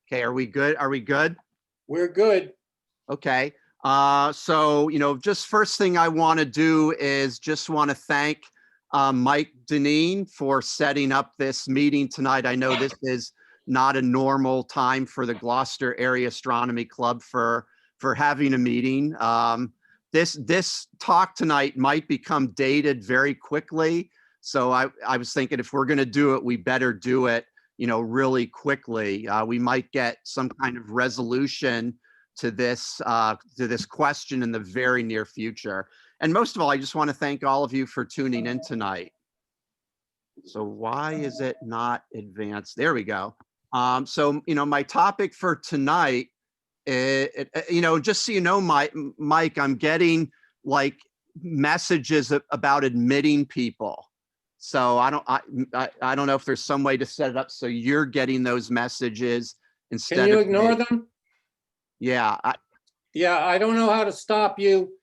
Okay, are we good? Are we good? We're good. Okay. So, just first thing I want to do is just want to thank Mike Deneen for setting up this meeting tonight. I know this is not a normal time for the Gloucester Area Astronomy Club for having a meeting. This talk tonight might become dated very quickly. So I was thinking if we're going to do it, we better do it, really quickly. We might get some kind of resolution to this question in the very near future. And most of all, I just want to thank all of you for tuning in tonight. So why is it not advanced? There we go. So, my topic for tonight, just so you know, Mike, I'm getting like messages about admitting people. So I don't know if there's some way to set it up so you're getting those messages instead of. Can you ignore them? Yeah. I don't know how to stop you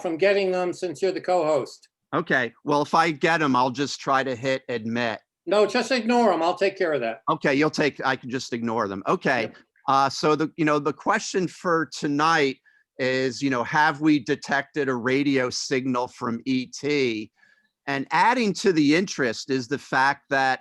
from getting them since you're the co-host. Okay. Well, if I get them, I'll just try to hit admit. No, just ignore them. I'll take care of that. Okay. I can just ignore them. Okay. Yep. So the question for tonight is, have we detected a radio signal from ET? And adding to the interest is the fact that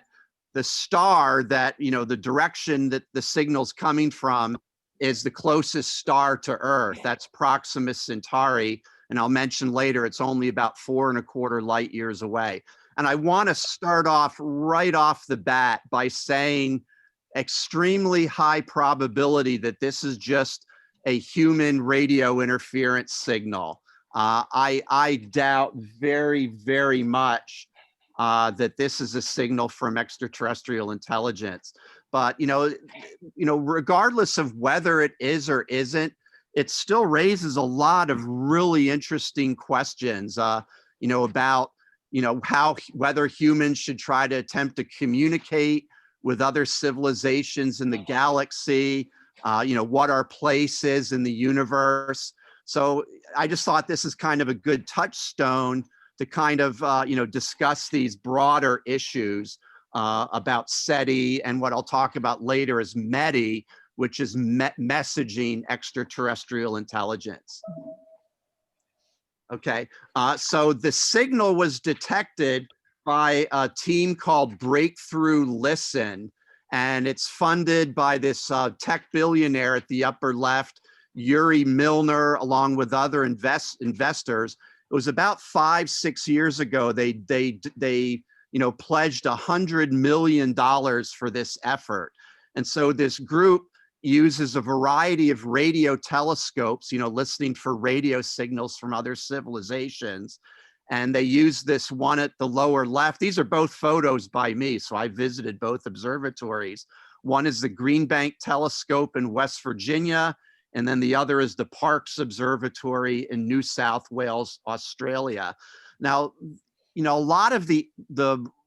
the star that, the direction that the signal's coming from is the closest star to Earth. That's Proxima Centauri. And I'll mention later, it's only about 4.25 light years away. And I want to start off right off the bat by saying extremely high probability that this is just a human radio interference signal. I doubt very, very much that this is a signal from extraterrestrial intelligence. But, regardless of whether it is or isn't, it still raises a lot of really interesting questions, about, whether humans should try to attempt to communicate with other civilizations in the galaxy, what our place is in the universe. So I just thought this is kind of a good touchstone to kind of, discuss these broader issues about SETI, and what I'll talk about later is METI, which is messaging extraterrestrial intelligence. Okay, so the signal was detected by a team called Breakthrough Listen, and it's funded by this tech billionaire at the upper left, Yuri Milner, along with other investors. It was about 5-6 years ago. They pledged $100 million for this effort. And so this group uses a variety of radio telescopes, listening for radio signals from other civilizations. And they use this one at the lower left. These are both photos by me, so I visited both observatories. One is the Green Bank Telescope in West Virginia, and then the other is the Parkes Observatory in New South Wales, Australia. Now, a lot of the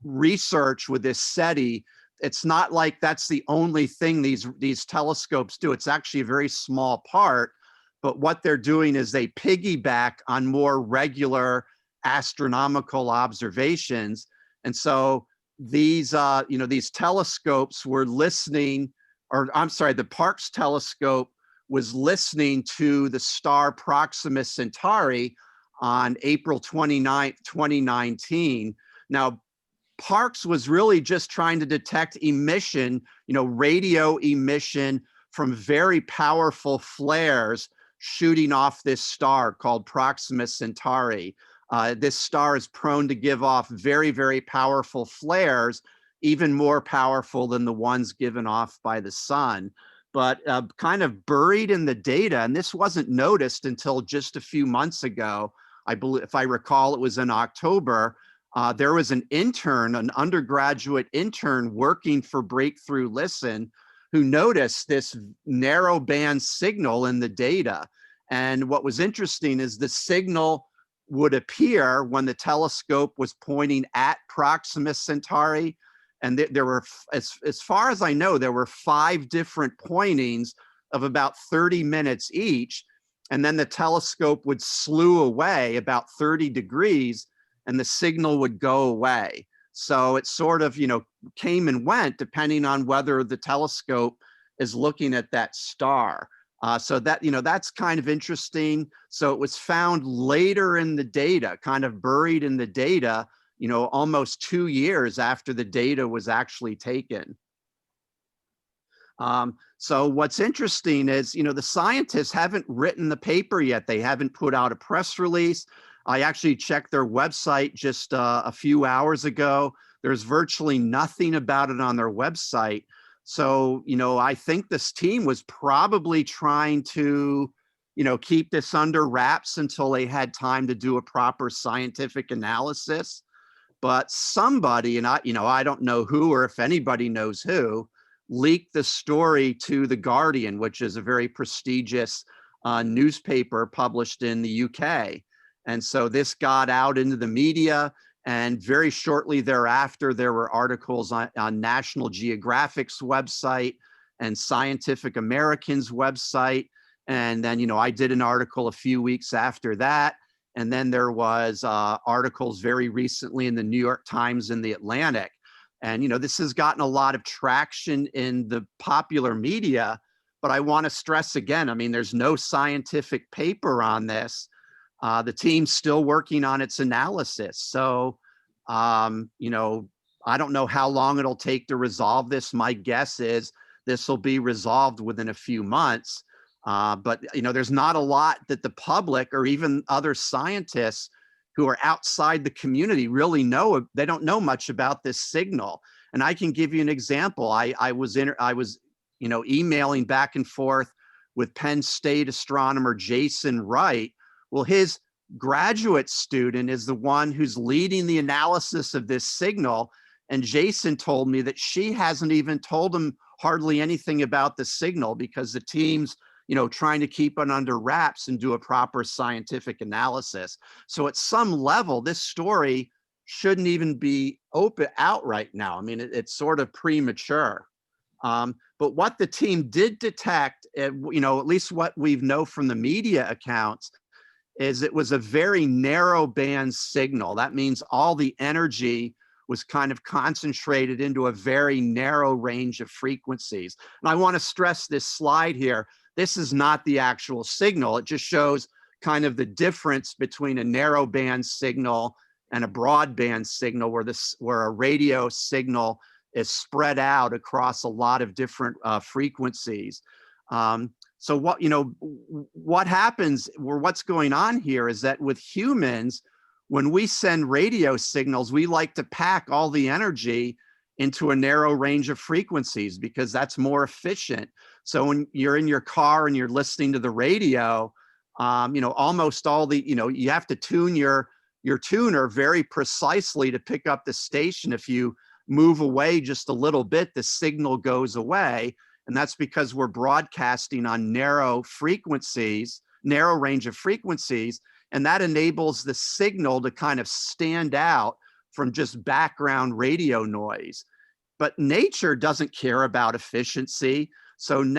research with this SETI, it's not like that's the only thing these telescopes do. It's actually a very small part, but what they're doing is they piggyback on more regular astronomical observations. And so these, these telescopes were listening, or I'm sorry, the Parkes telescope was listening to the star Proxima Centauri on April 29th, 2019. Now, Parkes was really just trying to detect emission, radio emission from very powerful flares shooting off this star called Proxima Centauri. This star is prone to give off very, very powerful flares, even more powerful than the ones given off by the sun. But kind of buried in the data, and this wasn't noticed until just a few months ago. I believe, if I recall, it was in October. There was an intern, an undergraduate intern working for Breakthrough Listen, who noticed this narrow band signal in the data. And what was interesting is the signal would appear when the telescope was pointing at Proxima Centauri. And there were, as far as I know, there were 5 different pointings of about 30 minutes each. And then the telescope would slew away about 30 degrees and the signal would go away. So it sort of, came and went depending on whether the telescope is looking at that star. So that, that's kind of interesting. So it was found later in the data, kind of buried in the data, almost 2 years after the data was actually taken. So what's interesting is, the scientists haven't written the paper yet. They haven't put out a press release. I actually checked their website just a few hours ago. There's virtually nothing about it on their website. So, I think this team was probably trying to, keep this under wraps until they had time to do a proper scientific analysis. But somebody, and I don't know who or if anybody knows who, leaked the story to The Guardian, which is a very prestigious newspaper published in the UK. And so this got out into the media, and very shortly thereafter, there were articles on National Geographic's website and Scientific American's website. And then, I did an article a few weeks after that. And then there was articles very recently in the New York Times and the Atlantic. And, this has gotten a lot of traction in the popular media, but I want to stress again, there's no scientific paper on this. The team's still working on its analysis. So, I don't know how long it'll take to resolve this. My guess is this will be resolved within a few months. But, there's not a lot that the public or even other scientists who are outside the community really know. They don't know much about this signal. And I can give you an example. I was emailing back and forth with Penn State astronomer Jason Wright. Well, his graduate student is the one who's leading the analysis of this signal. And Jason told me that she hasn't even told him hardly anything about the signal because the team's trying to keep it under wraps and do a proper scientific analysis. So at some level, this story shouldn't even be out right now. It's sort of premature. But what the team did detect, at least what we know from the media accounts, is it was a very narrow band signal. That means all the energy was kind of concentrated into a very narrow range of frequencies. And I want to stress this slide here. This is not the actual signal. It just shows kind of the difference between a narrow band signal and a broadband signal, where a radio signal is spread out across a lot of different frequencies. So what happens, or what's going on here, is that with humans, when we send radio signals, we like to pack all the energy into a narrow range of frequencies because that's more efficient. So when you're in your car and you're listening to the radio, almost all the, you have to tune your tuner very precisely to pick up the station. If you move away just a little bit, the signal goes away. And that's because we're broadcasting on narrow range of frequencies. And that enables the signal to kind of stand out from just background radio noise. But nature doesn't care about efficiency. So,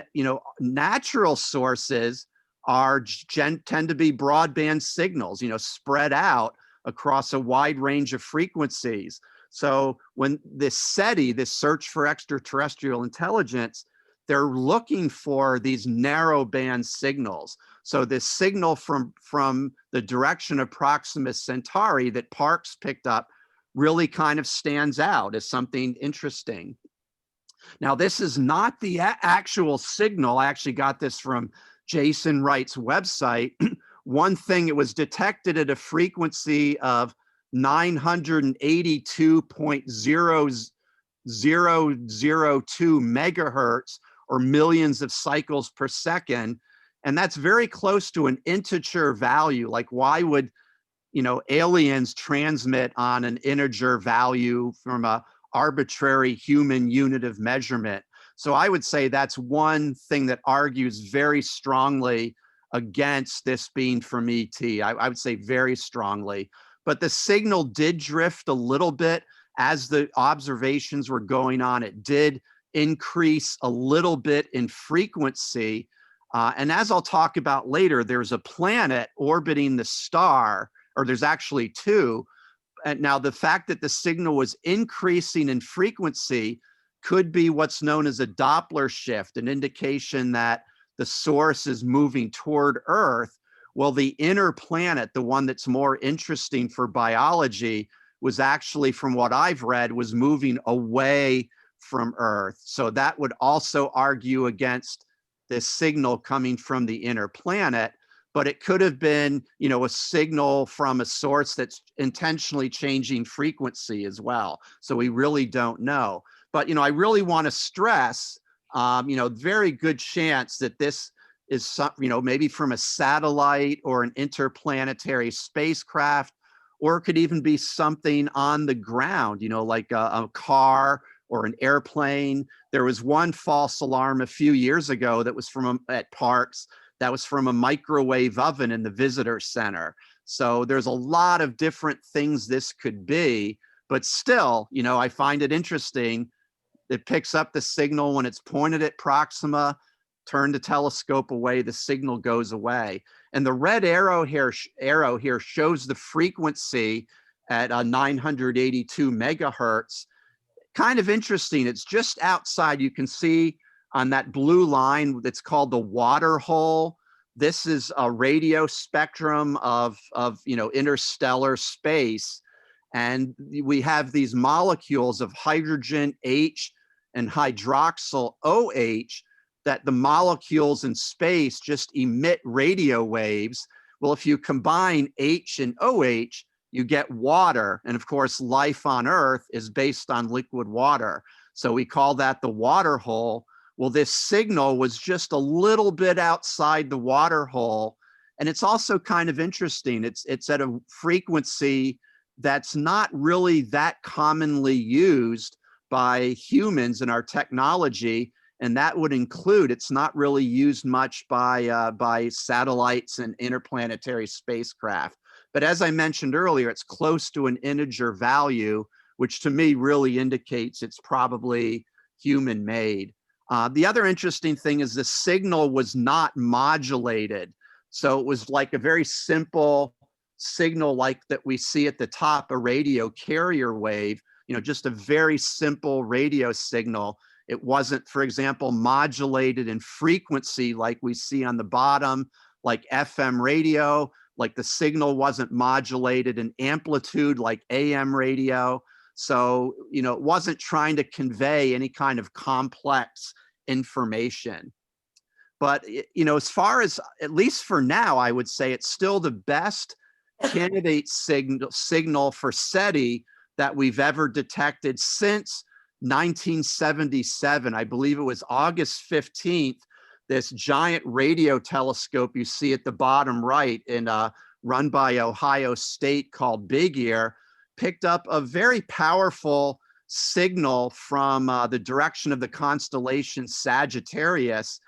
natural sources tend to be broadband signals, spread out across a wide range of frequencies. So when this SETI, this Search for Extraterrestrial Intelligence, they're looking for these narrow band signals. So this signal from the direction of Proxima Centauri that Parkes picked up really kind of stands out as something interesting. Now, this is not the actual signal. I actually got this from Jason Wright's website. One thing, it was detected at a frequency of 982.0002 megahertz, or millions of cycles per second. And that's very close to an integer value. Like, why would, aliens transmit on an integer value from a arbitrary human unit of measurement? So I would say that's one thing that argues very strongly against this being from ET. I would say very strongly. But the signal did drift a little bit as the observations were going on. It did increase a little bit in frequency. And as I'll talk about later, there's a planet orbiting the star, or there's actually two. And now the fact that the signal was increasing in frequency could be what's known as a Doppler shift, an indication that the source is moving toward Earth. Well, the inner planet, the one that's more interesting for biology, was actually, from what I've read, was moving away from Earth. So that would also argue against this signal coming from the inner planet, but it could have been, a signal from a source that's intentionally changing frequency as well. So we really don't know. But, I really want to stress, very good chance that this is some, maybe from a satellite or an interplanetary spacecraft, or it could even be something on the ground, like a car or an airplane. There was one false alarm a few years ago that was at Parks, that was from a microwave oven in the visitor center. So there's a lot of different things this could be, but still, I find it interesting. It picks up the signal when it's pointed at Proxima, turn the telescope away, the signal goes away. And the red arrow here shows the frequency at 982 megahertz. Kind of interesting. It's just outside. You can see on that blue line that's called the water hole. This is a radio spectrum of interstellar space. And we have these molecules of hydrogen H and hydroxyl OH, that the molecules in space just emit radio waves. Well, if you combine H and OH, you get water. And of course, life on Earth is based on liquid water. So we call that the water hole. Well, this signal was just a little bit outside the water hole. And it's also kind of interesting. It's at a frequency that's not really that commonly used by humans in our technology. And that would include, it's not really used much by satellites and interplanetary spacecraft. But as I mentioned earlier, it's close to an integer value, which to me really indicates it's probably human made. The other interesting thing is the signal was not modulated. So it was like a very simple signal like that we see at the top, a radio carrier wave, just a very simple radio signal. It wasn't, for example, modulated in frequency like we see on the bottom, like FM radio, like the signal wasn't modulated in amplitude like AM radio. So, it wasn't trying to convey any kind of complex information. But, as far as, at least for now, I would say it's still the best candidate signal for SETI that we've ever detected since 1977. I believe it was August 15th, this giant radio telescope you see at the bottom right and run by Ohio State called Big Ear, picked up a very powerful signal from the direction of the constellation Sagittarius,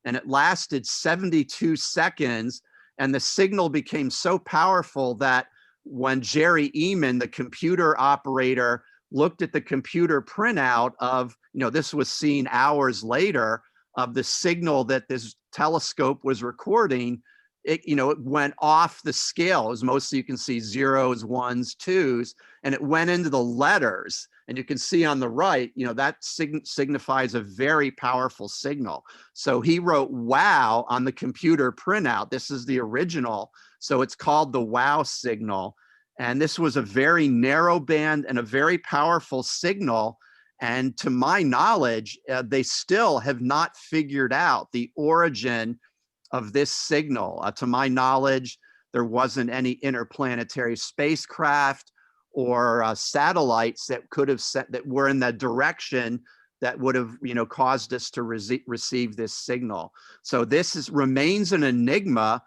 and it lasted 72 seconds. And the signal became so powerful that when Jerry Eman, the computer operator, looked at the computer printout of, this was seen hours later, of the signal that this telescope was recording, it went off the scale. It was mostly, you can see zeros, ones, twos, and it went into the letters. And you can see on the right, that signifies a very powerful signal. So he wrote wow on the computer printout. This is the original. So it's called the wow signal. And this was a very narrow band and a very powerful signal. And to my knowledge, they still have not figured out the origin of this signal. To my knowledge, there wasn't any interplanetary spacecraft or satellites that could have that were in that direction that would have caused us to receive this signal. So this remains an enigma.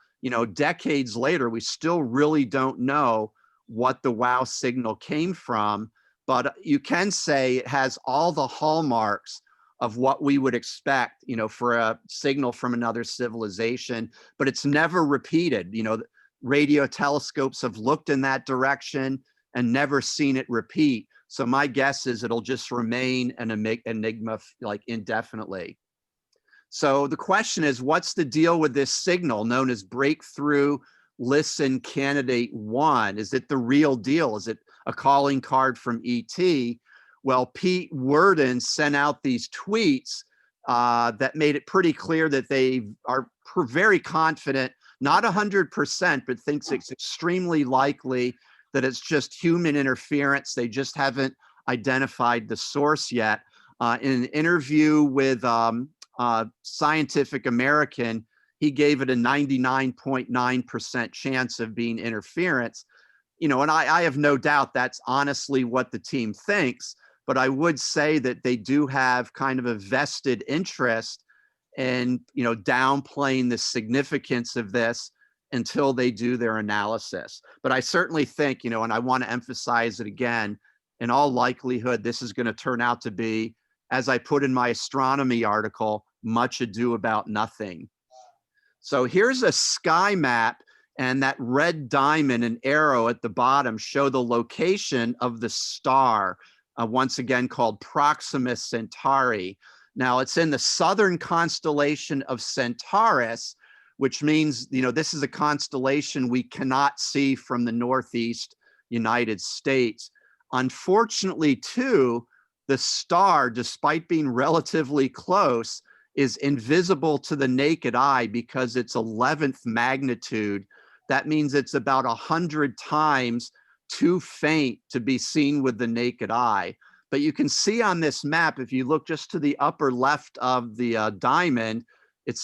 Decades later, we still really don't know what the wow signal came from, but you can say it has all the hallmarks of what we would expect, for a signal from another civilization, but it's never repeated. Radio telescopes have looked in that direction and never seen it repeat. So my guess is it'll just remain an enigma like indefinitely. So the question is, what's the deal with this signal known as Breakthrough Listen Candidate 1? Is it the real deal? Is it a calling card from ET? Well, Pete Worden sent out these tweets that made it pretty clear that they are very confident, not 100%, but thinks it's extremely likely that it's just human interference. They just haven't identified the source yet. In an interview with Scientific American, he gave it a 99.9% chance of being interference. You know, and I have no doubt that's honestly what the team thinks, but I would say that they do have kind of a vested interest in, you know, downplaying the significance of this until they do their analysis. But I certainly think, you know, and I want to emphasize it again, in all likelihood, this is going to turn out to be, as I put in my astronomy article, much ado about nothing. So here's a sky map, and that red diamond and arrow at the bottom show the location of the star, once again called Proxima Centauri. Now it's in the southern constellation of Centaurus, which means, you know, this is a constellation we cannot see from the northeast United States. Unfortunately, too, the star, despite being relatively close, is invisible to the naked eye because it's 11th magnitude. That means it's about 100 times too faint to be seen with the naked eye. But you can see on this map, if you look just to the upper left of the diamond,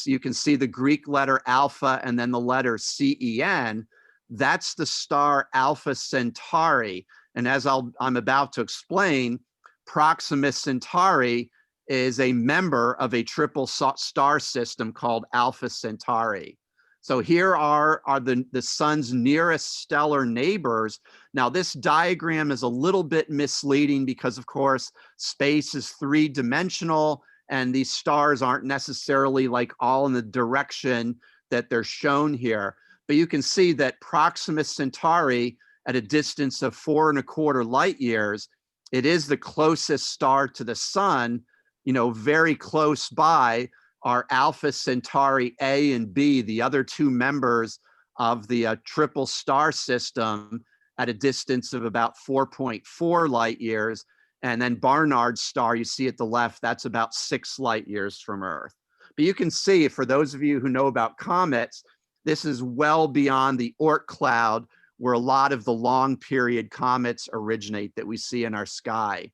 you can see the Greek letter alpha and then the letter CEN. That's the star Alpha Centauri. And as I'm about to explain, Proxima Centauri is a member of a triple star system called Alpha Centauri. So here are the sun's nearest stellar neighbors. Now this diagram is a little bit misleading because, of course, space is three-dimensional and these stars aren't necessarily like all in the direction that they're shown here. But you can see that Proxima Centauri, at a distance of 4¼ light years, it is the closest star to the sun. You know, very close by are Alpha Centauri A and B, the other two members of the triple star system, at a distance of about 4.4 light years. And then Barnard's star, you see at the left, that's about 6 light years from Earth. But you can see, for those of you who know about comets, this is well beyond the Oort cloud, where a lot of the long period comets originate that we see in our sky.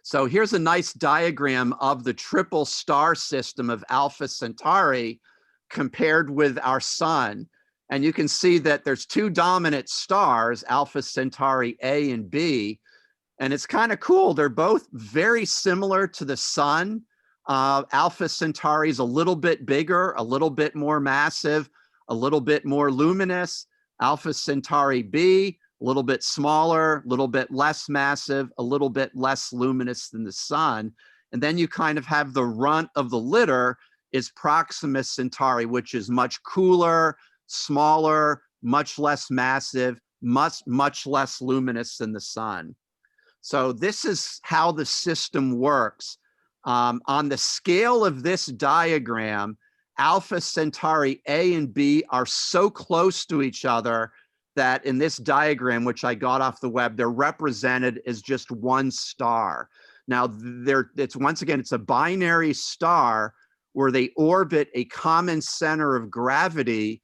So here's a nice diagram of the triple star system of Alpha Centauri compared with our sun. And you can see that there's two dominant stars, Alpha Centauri A and B. And it's kind of cool. They're both very similar to the sun. Alpha Centauri is a little bit bigger, a little bit more massive, a little bit more luminous. Alpha Centauri B, a little bit smaller, a little bit less massive, a little bit less luminous than the sun. And then you kind of have the runt of the litter is Proxima Centauri, which is much cooler, smaller, much less massive, much less luminous than the sun. So this is how the system works. On the scale of this diagram, Alpha Centauri A and B are so close to each other that in this diagram, which I got off the web, they're represented as just one star. Now, once again, it's a binary star where they orbit a common center of gravity.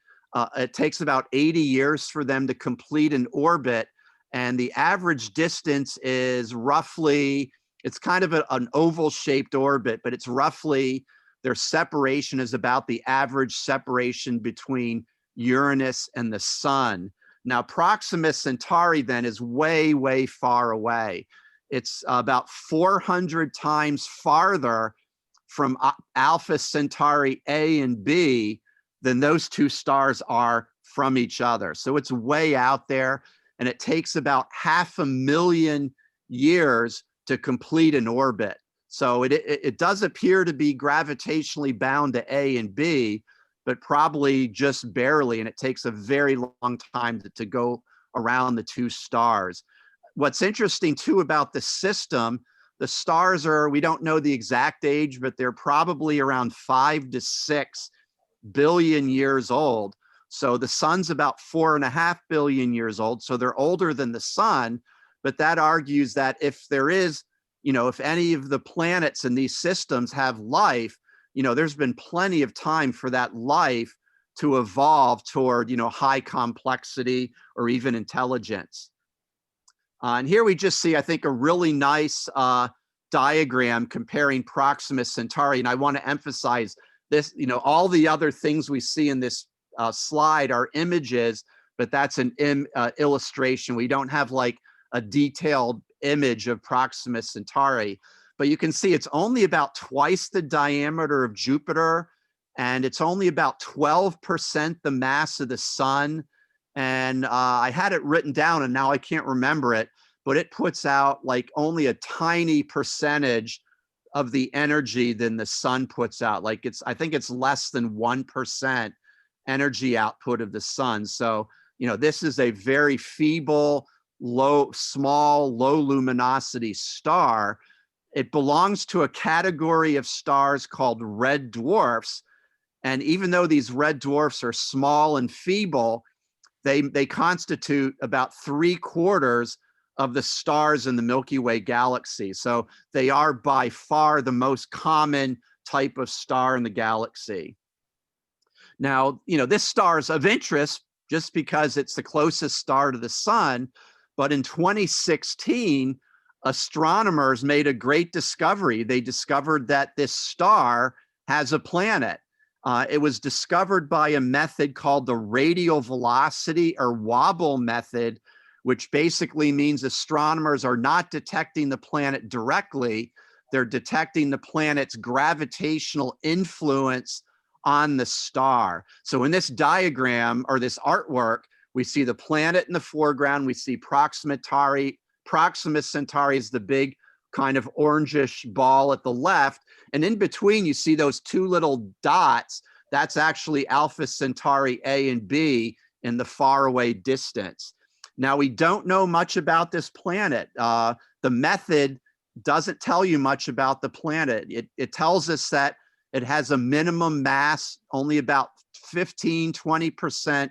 It takes about 80 years for them to complete an orbit, and the average distance is roughly, it's kind of an oval-shaped orbit, but it's roughly, their separation is about the average separation between Uranus and the sun. Now, Proxima Centauri then is way, way far away. It's about 400 times farther from Alpha Centauri A and B than those two stars are from each other. So it's way out there, and it takes about 500,000 years to complete an orbit. So it does appear to be gravitationally bound to A and B, but probably just barely, and it takes a very long time to go around the two stars. What's interesting too about the system, the stars are, we don't know the exact age, but they're probably around 5 to 6 billion years old. So the sun's about 4.5 billion years old, so they're older than the sun, but that argues that if there is, if any of the planets in these systems have life, there's been plenty of time for that life to evolve toward, high complexity or even intelligence. And here we just see, I think, a really nice diagram comparing Proxima Centauri. And I want to emphasize this, all the other things we see in this slide are images, but that's an illustration. We don't have like a detailed image of Proxima Centauri, but you can see it's only about twice the diameter of Jupiter, and it's only about 12% the mass of the sun. And I had it written down and now I can't remember it, but it puts out like only a tiny percentage of the energy than the sun puts out. Like I think it's less than 1% energy output of the sun. So, this is a very feeble, small, low luminosity star. It belongs to a category of stars called red dwarfs. And even though these red dwarfs are small and feeble, they constitute about 3/4 of the stars in the Milky Way galaxy. So they are by far the most common type of star in the galaxy. Now, this star is of interest just because it's the closest star to the sun. But in 2016, astronomers made a great discovery. They discovered that this star has a planet. It was discovered by a method called the radial velocity or wobble method, which basically means astronomers are not detecting the planet directly. They're detecting the planet's gravitational influence on the star. So in this diagram or this artwork, we see the planet in the foreground. We see Proxima Centauri is the big kind of orangish ball at the left. And in between, you see those two little dots. That's actually Alpha Centauri A and B in the faraway distance. Now, we don't know much about this planet. The method doesn't tell you much about the planet. It tells us that it has a minimum mass, only about 15–20%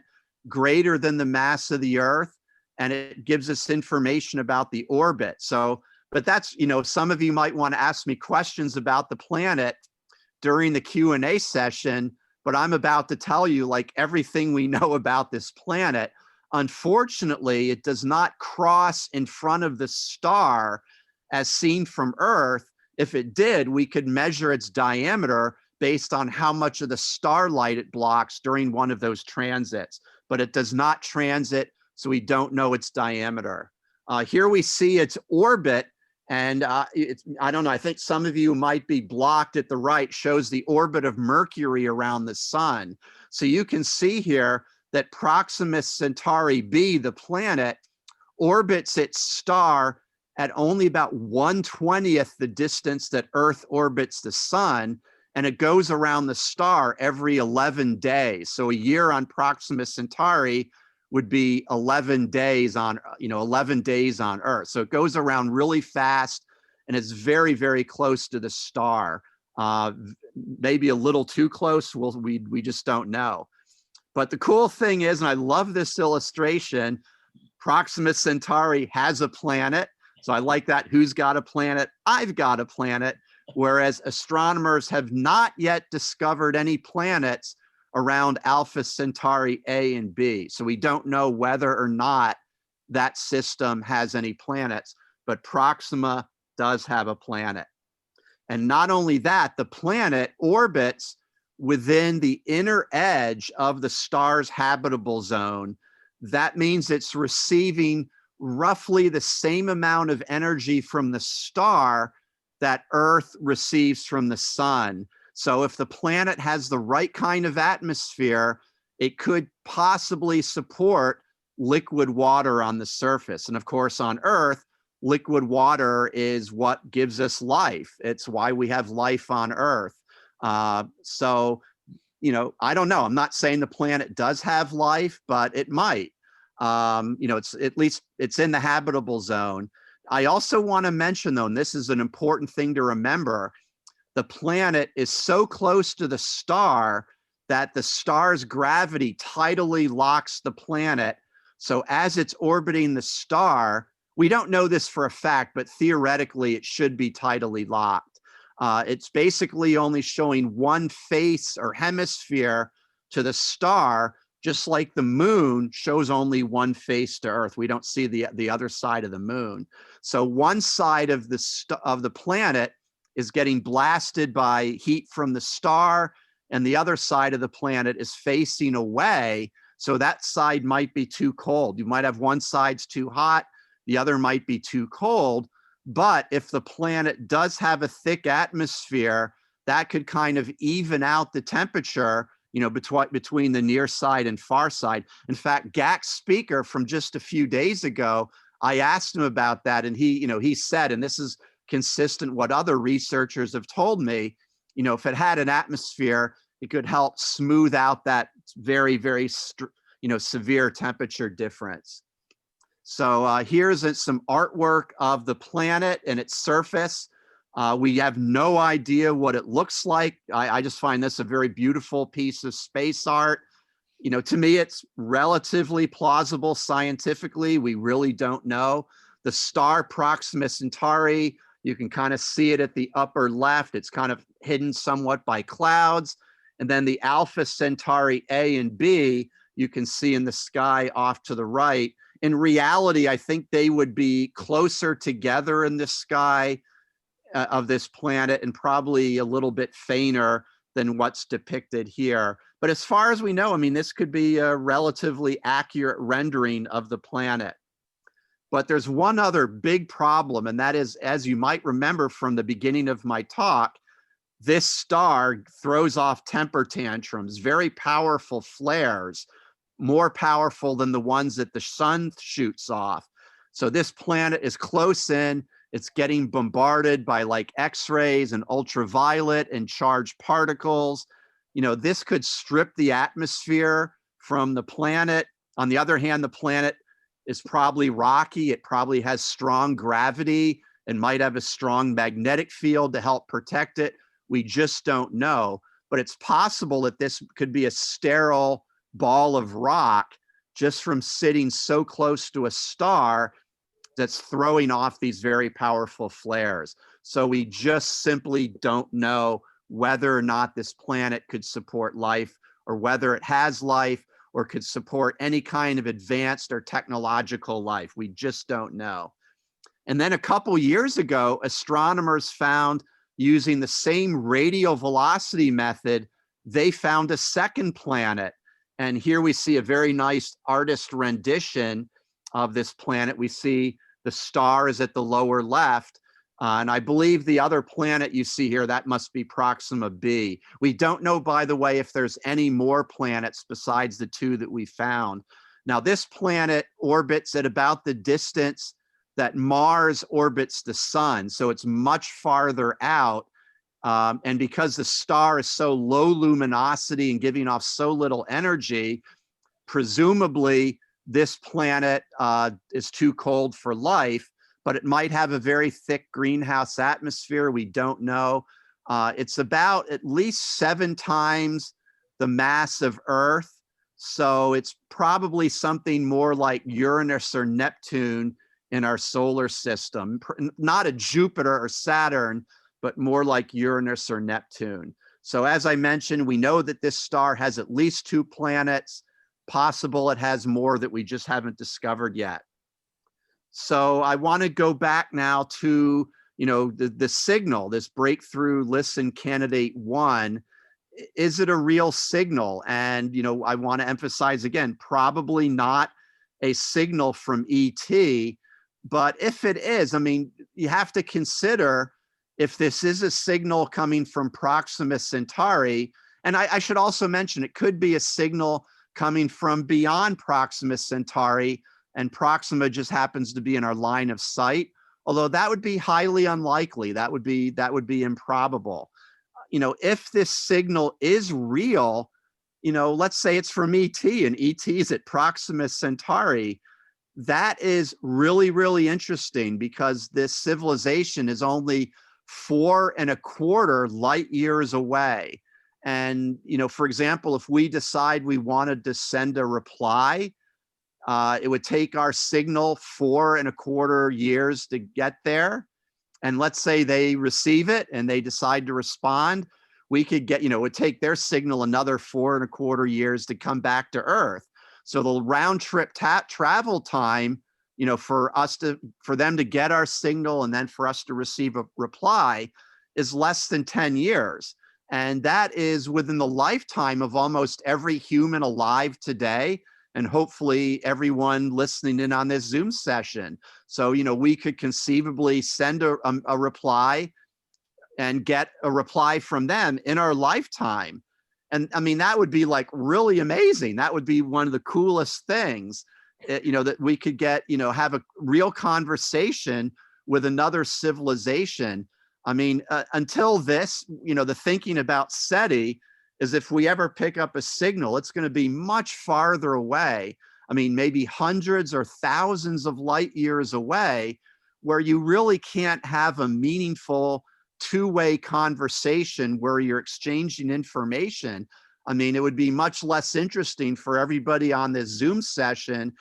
greater than the mass of the Earth, and it gives us information about the orbit. So, but that's, some of you might want to ask me questions about the planet during the Q&A session, but I'm about to tell you like everything we know about this planet. Unfortunately, it does not cross in front of the star as seen from Earth. If it did, we could measure its diameter based on how much of the starlight it blocks during one of those transits, but it does not transit, so we don't know its diameter. Here we see its orbit, and I don't know, I think some of you might be blocked at the right, shows the orbit of Mercury around the sun. So you can see here that Proxima Centauri b, the planet, orbits its star at only about 1/20th the distance that Earth orbits the sun, and it goes around the star every 11 days. So a year on Proxima Centauri would be 11 days on, 11 days on Earth. So it goes around really fast, and it's very, very close to the star. Maybe a little too close, we just don't know. But the cool thing is, and I love this illustration, Proxima Centauri has a planet. So I like that. Who's got a planet? I've got a planet. Whereas astronomers have not yet discovered any planets around Alpha Centauri A and B. So we don't know whether or not that system has any planets, but Proxima does have a planet. And not only that, the planet orbits within the inner edge of the star's habitable zone. That means it's receiving roughly the same amount of energy from the star that Earth receives from the sun. So if the planet has the right kind of atmosphere, it could possibly support liquid water on the surface. And of course, on Earth, liquid water is what gives us life. It's why we have life on Earth. So, I don't know. I'm not saying the planet does have life, but it might. It's at least it's in the habitable zone. I also want to mention, though, and this is an important thing to remember, the planet is so close to the star that the star's gravity tidally locks the planet. So as it's orbiting the star, We don't know this for a fact, but theoretically it should be tidally locked. It's basically only showing one face or hemisphere to the star, just like the moon shows only one face to Earth. We don't see the other side of the moon. So one side of the planet is getting blasted by heat from the star, and the other side of the planet is facing away. So that side might be too cold. You might have one side's too hot, the other might be too cold. But if the planet does have a thick atmosphere, that could kind of even out the temperature, you know, between the near side and far side. In fact, GAAC speaker from just a few days ago, I asked him about that, and he said, and this is consistent what other researchers have told me, you know, if it had an atmosphere, it could help smooth out that very, very, severe temperature difference. So here's some artwork of the planet and its surface. We have no idea what it looks like. I just find this a very beautiful piece of space art. You know, to me, it's relatively plausible scientifically. We really don't know. The star Proxima Centauri, you can kind of see it at the upper left. It's kind of hidden somewhat by clouds. And then the Alpha Centauri A and B, you can see in the sky off to the right. In reality, I think they would be closer together in the sky of this planet and probably a little bit fainter than what's depicted here. But as far as we know, I mean, this could be a relatively accurate rendering of the planet. But there's one other big problem, and that is, as you might remember from the beginning of my talk, this star throws off temper tantrums, very powerful flares, more powerful than the ones that the sun shoots off. So this planet is close in, it's getting bombarded by like X-rays and ultraviolet and charged particles. You know, this could strip the atmosphere from the planet. On the other hand, the planet is probably rocky. It probably has strong gravity and might have a strong magnetic field to help protect it. We just don't know. But it's possible that this could be a sterile ball of rock just from sitting so close to a star that's throwing off these very powerful flares. So we just simply don't know whether or not this planet could support life, or whether it has life or could support any kind of advanced or technological life. We just don't know. And then a couple years ago, astronomers found, using the same radial velocity method, they found a second planet. And here we see a very nice artist rendition of this planet. We see the star is at the lower left. And I believe the other planet you see here, that must be Proxima b. We don't know, by the way, if there's any more planets besides the two that we found. Now, this planet orbits at about the distance that Mars orbits the sun. So it's much farther out. And because the star is so low luminosity and giving off so little energy, presumably this planet is too cold for life, but it might have a very thick greenhouse atmosphere. We don't know. It's about at least 7 times the mass of Earth. So it's probably something more like Uranus or Neptune in our solar system, not a Jupiter or Saturn, but more like Uranus or Neptune. So as I mentioned, we know that this star has at least 2 planets. Possible it has more that we just haven't discovered yet. So I want to go back now to, you know, the signal, this breakthrough listen candidate 1. Is it a real signal? And, you know, I want to emphasize again, probably not a signal from ET, but if it is, I mean, you have to consider if this is a signal coming from Proxima Centauri, and I should also mention it could be a signal coming from beyond Proxima Centauri, and Proxima just happens to be in our line of sight, although that would be highly unlikely. That would be improbable. You know, if this signal is real, you know, let's say it's from ET and ET is at Proxima Centauri, that is really, really interesting because this civilization is only 4.25 light years away. And, you know, for example, if we decide we wanted to send a reply, It would take our signal 4.25 years to get there. And let's say they receive it and they decide to respond. We could get, it would take their signal another 4.25 years to come back to Earth. So the round trip travel time, for them to get our signal and then for us to receive a reply is less than 10 years. And that is within the lifetime of almost every human alive today, and hopefully everyone listening in on this Zoom session. So, we could conceivably send a reply and get a reply from them in our lifetime. And I mean, that would be like really amazing. That would be one of the coolest things, that we could get, have a real conversation with another civilization. I mean, until this, the thinking about SETI is if we ever pick up a signal, it's going to be much farther away. I mean, maybe hundreds or thousands of light years away, where you really can't have a meaningful two-way conversation where you're exchanging information. I mean, it would be much less interesting for everybody on this Zoom session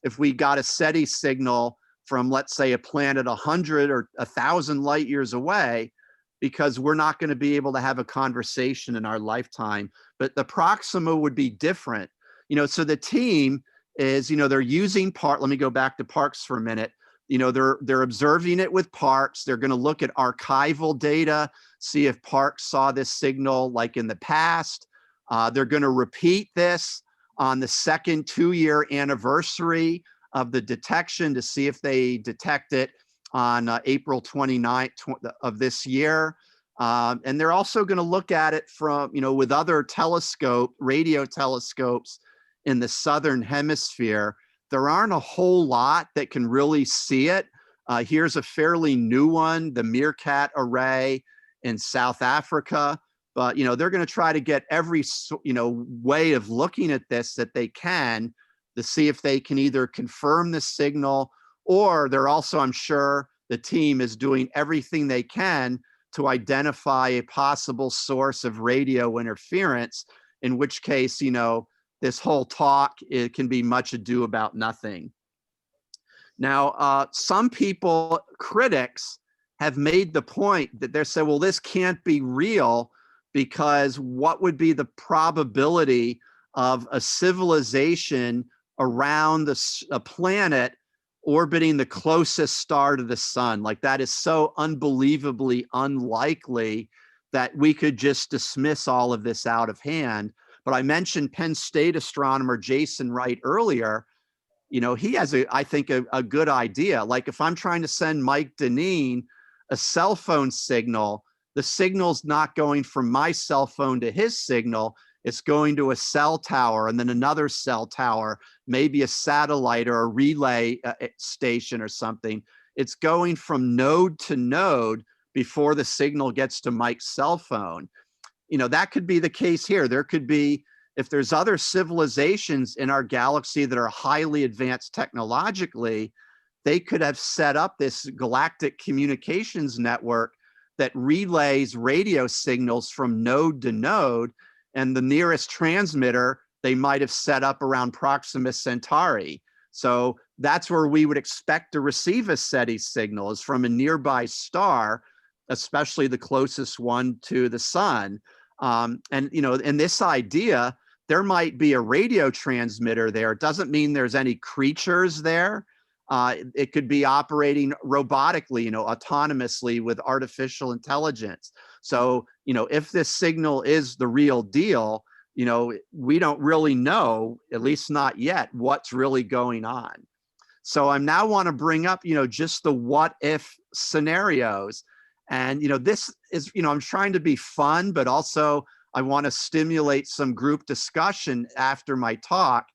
if we got a SETI signal from, let's say, a planet 100 or 1,000 light years away, because we're not going to be able to have a conversation in our lifetime. But the Proxima would be different. So the team is, they're using let me go back to Parks for a minute. They're observing it with Parks. They're going to look at archival data, see if Parks saw this signal like in the past. They're going to repeat this on the second 2-year anniversary of the detection to see if they detect it on April 29th of this year. And they're also going to look at it from, with other radio telescopes in the Southern Hemisphere. There aren't a whole lot that can really see it. Here's a fairly new one, the Meerkat Array in South Africa. But, they're going to try to get every, way of looking at this that they can to see if they can either confirm the signal, or they're also, I'm sure, the team is doing everything they can to identify a possible source of radio interference, in which case, this whole talk, it can be much ado about nothing. Now, some people, critics, have made the point that they're saying, well, this can't be real, because what would be the probability of a civilization around a planet orbiting the closest star to the sun? Like, that is so unbelievably unlikely that we could just dismiss all of this out of hand. But I mentioned Penn State astronomer Jason Wright earlier. He has, I think, a good idea. Like, if I'm trying to send Mike Deneen a cell phone signal, the signal's not going from my cell phone to his signal. It's going to a cell tower and then another cell tower, maybe a satellite or a relay station or something. It's going from node to node before the signal gets to Mike's cell phone. That could be the case here. There could be, if there's other civilizations in our galaxy that are highly advanced technologically, they could have set up this galactic communications network that relays radio signals from node to node, and the nearest transmitter they might have set up around Proxima Centauri. So that's where we would expect to receive a SETI signal, is from a nearby star, especially the closest one to the sun. And in this idea, there might be a radio transmitter there. It doesn't mean there's any creatures there. It could be operating robotically, autonomously with artificial intelligence. So, if this signal is the real deal, we don't really know, at least not yet, what's really going on. So I now want to bring up, just the what if scenarios. And, this is, I'm trying to be fun, but also I want to stimulate some group discussion after my talk.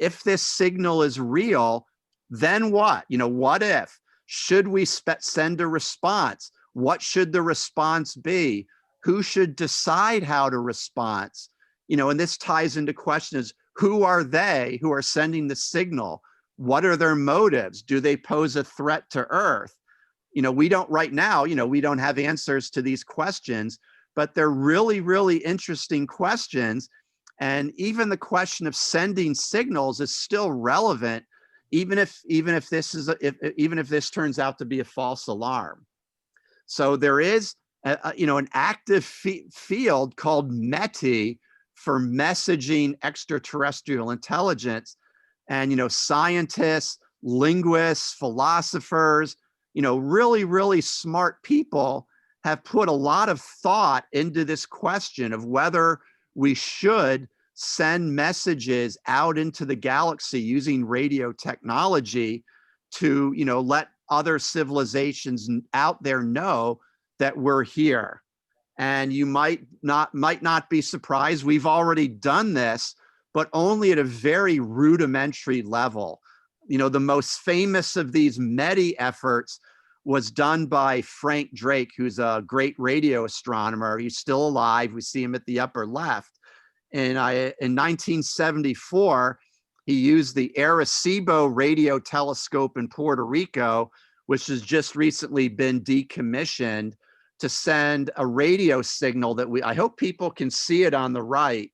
If this signal is real, then what? What if? Should we send a response? What should the response be? Who should decide how to respond? And this ties into questions: who are they who are sending the signal? What are their motives? Do they pose a threat to Earth? We don't right now, we don't have answers to these questions, but they're really, really interesting questions. And even the question of sending signals is still relevant, even if this turns out to be a false alarm. So there is an active field called METI for messaging extraterrestrial intelligence. And scientists, linguists, philosophers, really, really smart people have put a lot of thought into this question of whether we should send messages out into the galaxy using radio technology to, let other civilizations out there know that we're here. And you might not be surprised. We've already done this, but only at a very rudimentary level. The most famous of these METI efforts was done by Frank Drake, who's a great radio astronomer. He's still alive. We see him at the upper left. And in 1974, he used the Arecibo radio telescope in Puerto Rico, which has just recently been decommissioned, to send a radio signal that I hope people can see it on the right,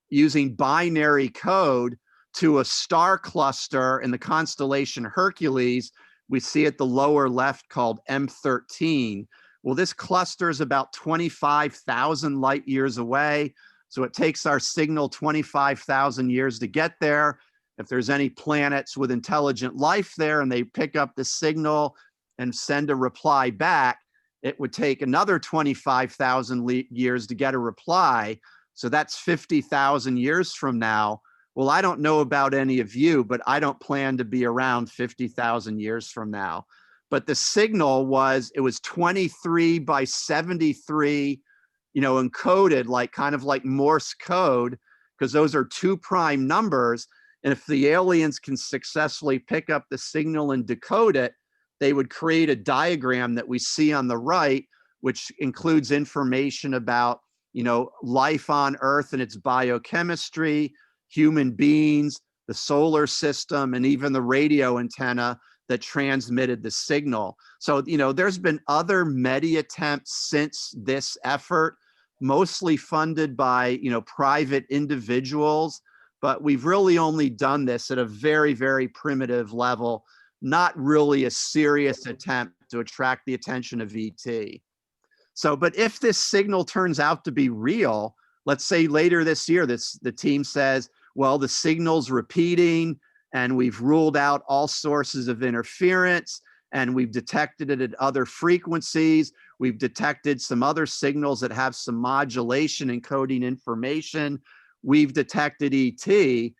using binary code to a star cluster in the constellation Hercules. We see at the lower left called M13. Well, this cluster is about 25,000 light years away. So it takes our signal 25,000 years to get there. If there's any planets with intelligent life there and they pick up the signal and send a reply back, it would take another 25,000 years to get a reply. So that's 50,000 years from now. Well, I don't know about any of you, but I don't plan to be around 50,000 years from now. But the signal was 23 by 73, encoded kind of like Morse code, because those are 2 prime numbers. And if the aliens can successfully pick up the signal and decode it, they would create a diagram that we see on the right, which includes information about, life on Earth and its biochemistry, human beings, the solar system, and even the radio antenna that transmitted the signal. So, there's been other METI attempts since this effort, mostly funded by, private individuals, but we've really only done this at a very, very primitive level, not really a serious attempt to attract the attention of ET. So, but if this signal turns out to be real, let's say later this year, the team says, well, the signal's repeating and we've ruled out all sources of interference and we've detected it at other frequencies. We've detected some other signals that have some modulation encoding information. We've detected ET,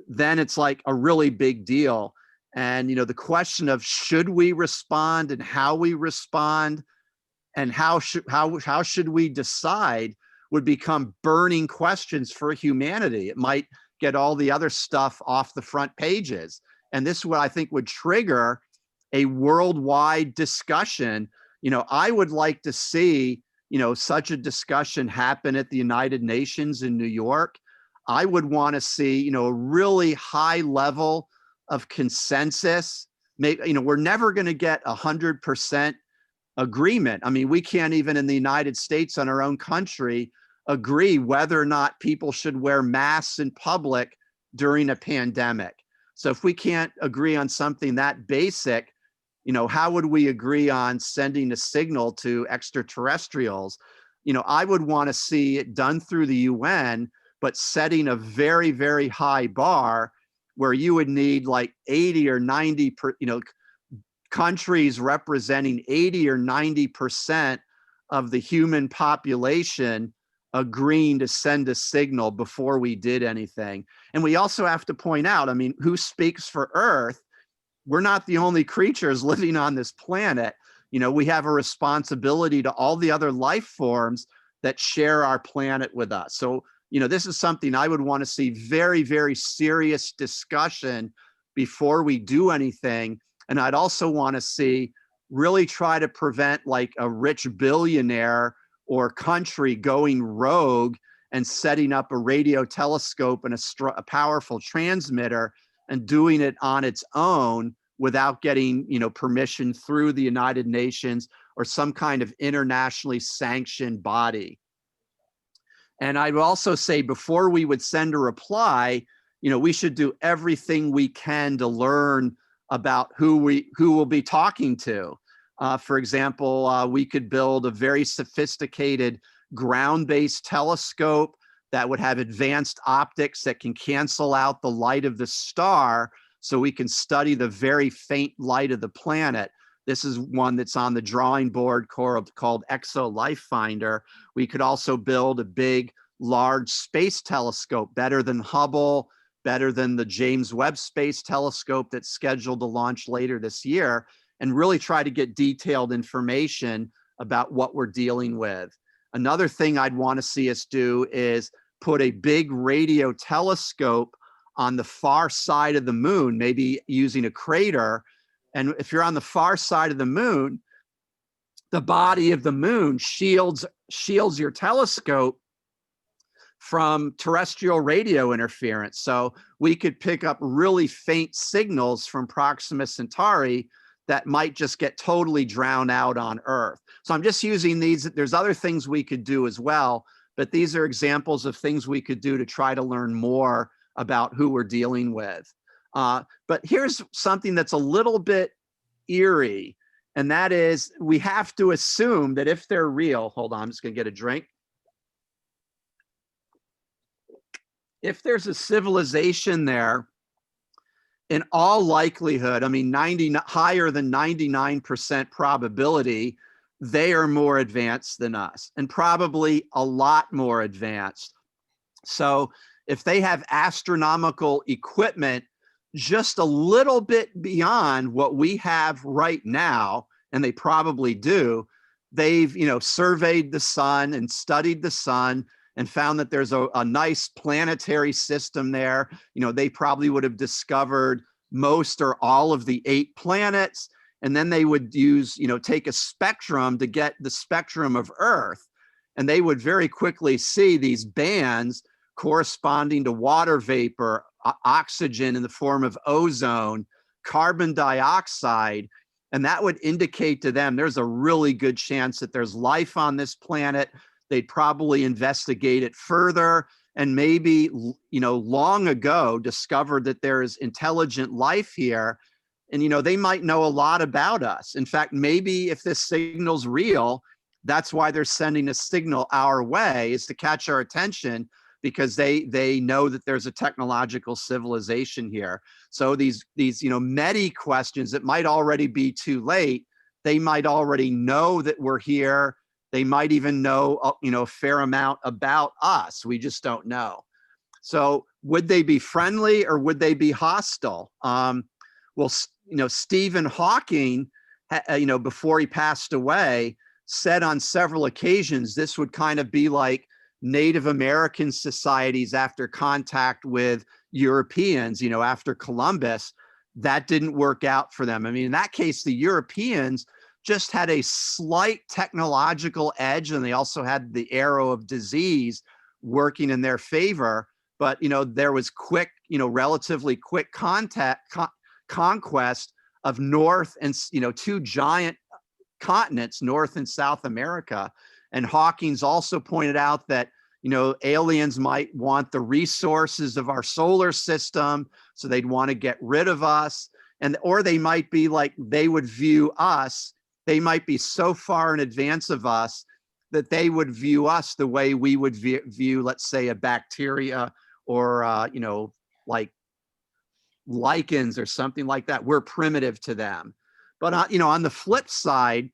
then it's like a really big deal. And, the question of should we respond and how we respond and how should we decide would become burning questions for humanity. It might get all the other stuff off the front pages. And this is what I think would trigger a worldwide discussion. I would like to see, such a discussion happen at the United Nations in New York. I would want to see, a really high level of consensus. Maybe, we're never going to get 100% agreement. I mean, we can't even in the United States on our own country agree whether or not people should wear masks in public during a pandemic. So if we can't agree on something that basic, how would we agree on sending a signal to extraterrestrials? I would want to see it done through the UN, but setting a very, very high bar where you would need like 80 or 90, countries representing 80 or 90% of the human population agreeing to send a signal before we did anything. And we also have to point out, I mean, who speaks for Earth? We're not the only creatures living on this planet. We have a responsibility to all the other life forms that share our planet with us. So, this is something I would want to see very, very serious discussion before we do anything. And I'd also want to see really try to prevent like a rich billionaire or country going rogue and setting up a radio telescope and a powerful transmitter and doing it on its own without getting, permission through the United Nations or some kind of internationally sanctioned body. And I'd also say before we would send a reply, we should do everything we can to learn about who we'll be talking to. For example, we could build a very sophisticated ground-based telescope that would have advanced optics that can cancel out the light of the star so we can study the very faint light of the planet. This is one that's on the drawing board called Exo Life Finder. We could also build a big, large space telescope, better than Hubble, better than the James Webb Space Telescope that's scheduled to launch later this year, and really try to get detailed information about what we're dealing with. Another thing I'd want to see us do is put a big radio telescope on the far side of the moon, maybe using a crater. And if you're on the far side of the moon, the body of the moon shields your telescope from terrestrial radio interference. So we could pick up really faint signals from Proxima Centauri that might just get totally drowned out on Earth. So I'm just using these. There's other things we could do as well, but these are examples of things we could do to try to learn more about who we're dealing with. But here's something that's a little bit eerie, and that is we have to assume that if they're real, hold on, I'm just gonna get a drink. If there's a civilization there, in all likelihood, I mean, higher than 99% probability, they are more advanced than us, and probably a lot more advanced. So if they have astronomical equipment just a little bit beyond what we have right now, and they probably do, they've surveyed the sun and studied the sun and found that there's a nice planetary system there. They probably would have discovered most or all of the 8 planets, and then they would use, take a spectrum to get the spectrum of Earth, and they would very quickly see these bands corresponding to water vapor, oxygen in the form of ozone, carbon dioxide, and that would indicate to them there's a really good chance that there's life on this planet. They'd probably investigate it further, and maybe, long ago discovered that there is intelligent life here, and they might know a lot about us. In fact, maybe if this signal's real, that's why they're sending a signal our way, is to catch our attention, because they know that there's a technological civilization here. So these many questions that might already be too late, they might already know that we're here. They might even know, a fair amount about us. We just don't know. So would they be friendly or would they be hostile? Well, Stephen Hawking, before he passed away, said on several occasions this would kind of be like Native American societies after contact with Europeans, after Columbus. That didn't work out for them. I mean, in that case, the Europeans just had a slight technological edge, and they also had the arrow of disease working in their favor. But there was quick, relatively quick conquest of North and 2 giant continents, North and South America. And Hawking's also pointed out that aliens might want the resources of our solar system, so they'd want to get rid of us, or they might be like, they would view us. They might be so far in advance of us that they would view us the way we would view, let's say, a bacteria or, like lichens or something like that. We're primitive to them. But, on the flip side,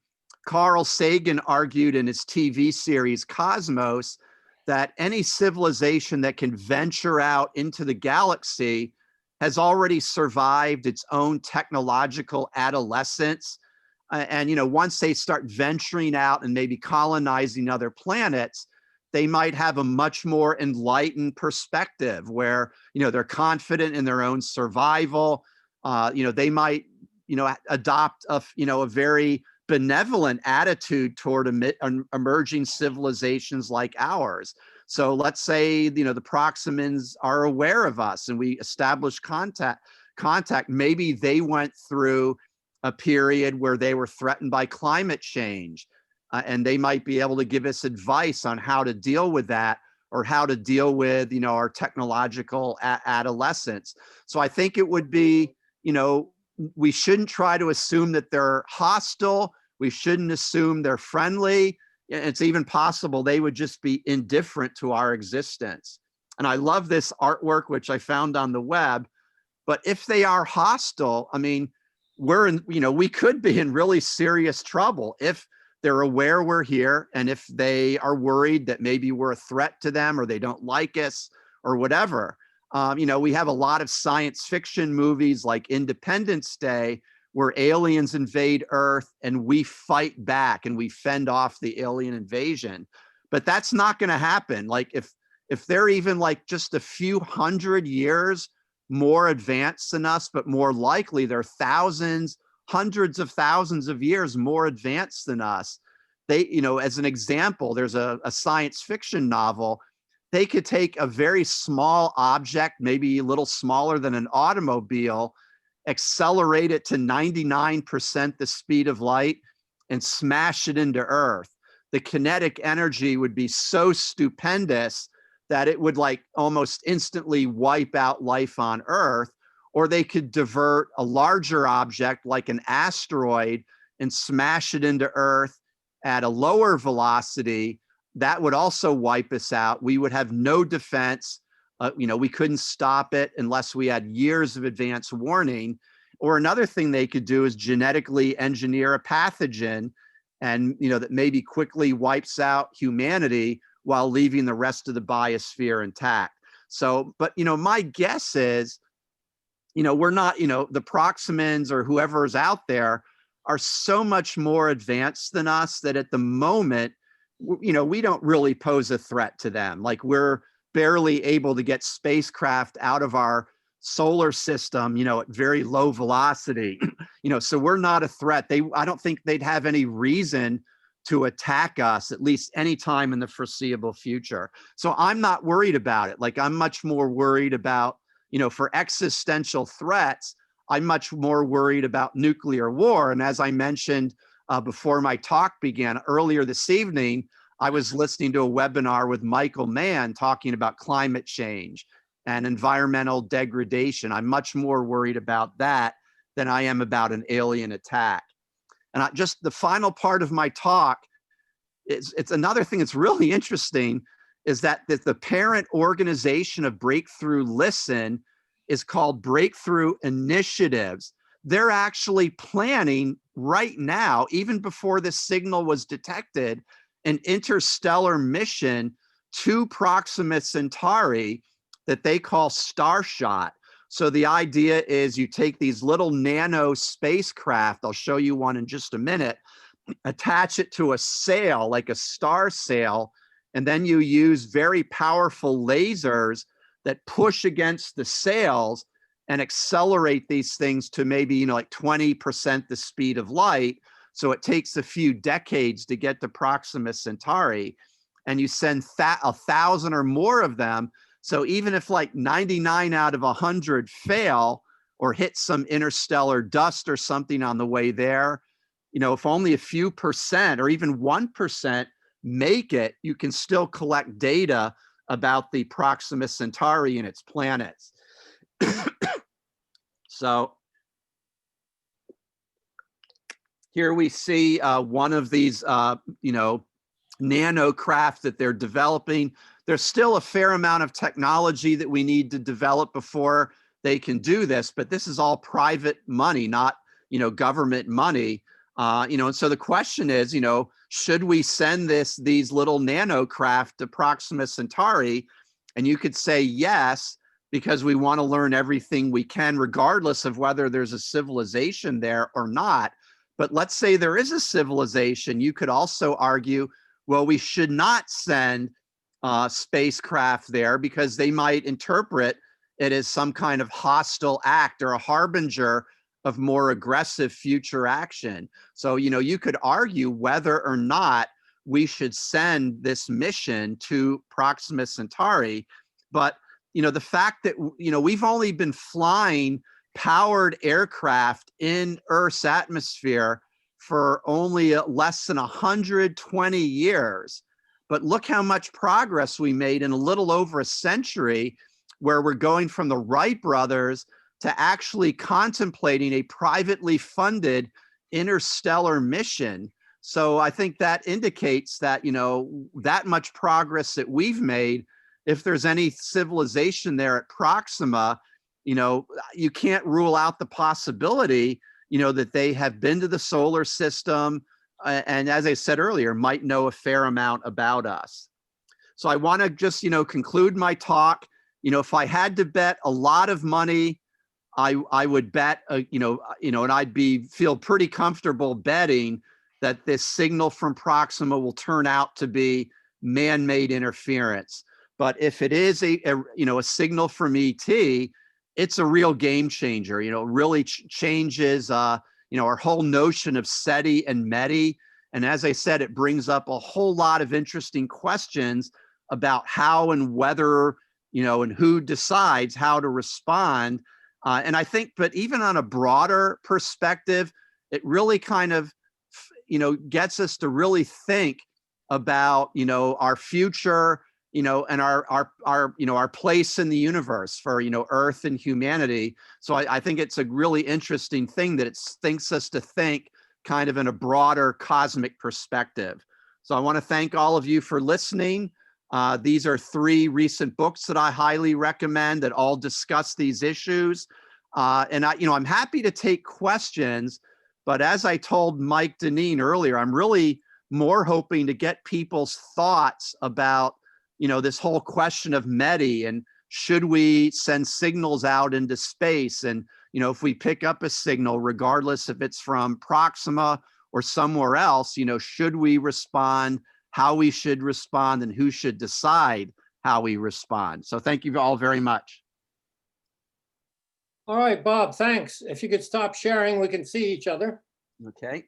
Carl Sagan argued in his TV series Cosmos that any civilization that can venture out into the galaxy has already survived its own technological adolescence. And once they start venturing out and maybe colonizing other planets, they might have a much more enlightened perspective where, they're confident in their own survival. They might, adopt a very benevolent attitude toward emerging civilizations like ours. So let's say, the Proximans are aware of us and we establish contact. Maybe they went through a period where they were threatened by climate change, and they might be able to give us advice on how to deal with that, or how to deal with, you know, our technological adolescence. So I think it would be, you know, we shouldn't try to assume that they're hostile. We shouldn't assume they're friendly. It's even possible they would just be indifferent to our existence. And I love this artwork, which I found on the web. But if they are hostile, I mean, we're in, you know, we could be in really serious trouble if they're aware we're here, and if they are worried that maybe we're a threat to them or they don't like us or whatever. You know, we have a lot of science fiction movies like Independence Day where aliens invade Earth and we fight back and we fend off the alien invasion. But that's not going to happen. Like if they're even like just a few hundred years more advanced than us, but more likely they're thousands, hundreds of thousands of years more advanced than us. They, you know, as an example, there's a science fiction novel. They could take a very small object, maybe a little smaller than an automobile, accelerate it to 99% the speed of light, and smash it into Earth. The kinetic energy would be so stupendous that it would like almost instantly wipe out life on Earth. Or they could divert a larger object like an asteroid and smash it into Earth at a lower velocity. That would also wipe us out. We would have no defense. You know, we couldn't stop it unless we had years of advance warning. Or another thing they could do is genetically engineer a pathogen, and, you know, that maybe quickly wipes out humanity while leaving the rest of the biosphere intact. So, but, you know, my guess is, you know, we're not, you know, the Proximans or whoever's out there are so much more advanced than us that at the moment, you know, we don't really pose a threat to them. Like we're barely able to get spacecraft out of our solar system, you know, at very low velocity, you know, so we're not a threat. I don't think they'd have any reason to attack us, at least anytime in the foreseeable future. So I'm not worried about it. Like I'm much more worried about, you know, for existential threats, I'm much more worried about nuclear war. And as I mentioned before my talk began earlier this evening, I was listening to a webinar with Michael Mann talking about climate change and environmental degradation. I'm much more worried about that than I am about an alien attack. And just the final part of my talk, it's another thing that's really interesting, is that the parent organization of Breakthrough Listen is called Breakthrough Initiatives. They're actually planning right now, even before this signal was detected, an interstellar mission to Proxima Centauri that they call Starshot. So the idea is you take these little nano spacecraft, I'll show you one in just a minute, attach it to a sail, like a star sail, and then you use very powerful lasers that push against the sails and accelerate these things to maybe, you know, like 20% the speed of light. So it takes a few decades to get to Proxima Centauri, and you send 1,000 or more of them. So even if like 99 out of 100 fail or hit some interstellar dust or something on the way there, you know, if only a few percent or even 1% make it, you can still collect data about the Proxima Centauri and its planets. So here we see one of these, you know, nanocraft that they're developing. There's still a fair amount of technology that we need to develop before they can do this, but this is all private money, not, you know, government money. You know, and so the question is, you know, should we send these little nanocraft to Proxima Centauri? And you could say yes, because we want to learn everything we can, regardless of whether there's a civilization there or not. But let's say there is a civilization. You could also argue, well, we should not send spacecraft there because they might interpret it as some kind of hostile act or a harbinger of more aggressive future action. So, you know, you could argue whether or not we should send this mission to Proxima Centauri. But, you know, the fact that, you know, we've only been flying powered aircraft in Earth's atmosphere for only less than 120 years. but look how much progress we made in a little over a century, where we're going from the Wright brothers to actually contemplating a privately funded interstellar mission. So I think that indicates that, you know, that much progress that we've made, if there's any civilization there at Proxima, you know, you can't rule out the possibility, you know, that they have been to the solar system, and as I said earlier, might know a fair amount about us. So I want to just, you know, conclude my talk. You know, if I had to bet a lot of money, I would bet, you know, and I'd feel pretty comfortable betting that this signal from Proxima will turn out to be man-made interference. But if it is a signal from ET, it's a real game changer. You know, it really changes, you know, our whole notion of SETI and METI. And as I said, it brings up a whole lot of interesting questions about how and whether, you know, and who decides how to respond. And I think, but even on a broader perspective, it really kind of, you know, gets us to really think about, you know, our future, you know, and our place in the universe for, you know, Earth and humanity. So I think it's a really interesting thing that it thinks us to think kind of in a broader cosmic perspective. So I want to thank all of you for listening. These are 3 recent books that I highly recommend that all discuss these issues. And I'm happy to take questions, but as I told Mike Deneen earlier, I'm really more hoping to get people's thoughts about, you know, this whole question of METI and should we send signals out into space? And, you know, if we pick up a signal, regardless if it's from Proxima or somewhere else, you know, should we respond, how we should respond, and who should decide how we respond? So thank you all very much. All right, Bob, thanks. If you could stop sharing, we can see each other. Okay.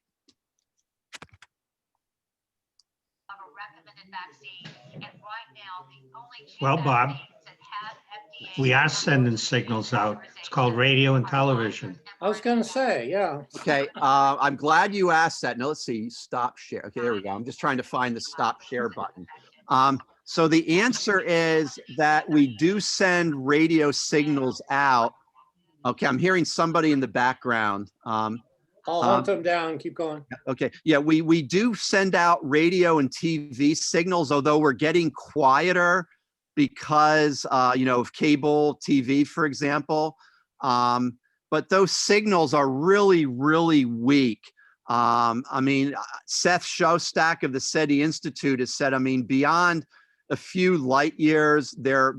Of a recommended vaccine, and right now the only 2 Well, Bob, vaccines that have FDA we are sending signals out. It's called radio and television. I was going to say, yeah. Okay, I'm glad you asked that. Now let's see, stop share. Okay, there we go. I'm just trying to find the stop share button. So the answer is that we do send radio signals out. Okay, I'm hearing somebody in the background. I'll hunt them down, keep going. Okay, yeah, we do send out radio and TV signals, although we're getting quieter because, you know, of cable TV, for example. But those signals are really, really weak. I mean, Seth Shostak of the SETI Institute has said, I mean, beyond a few light years, they're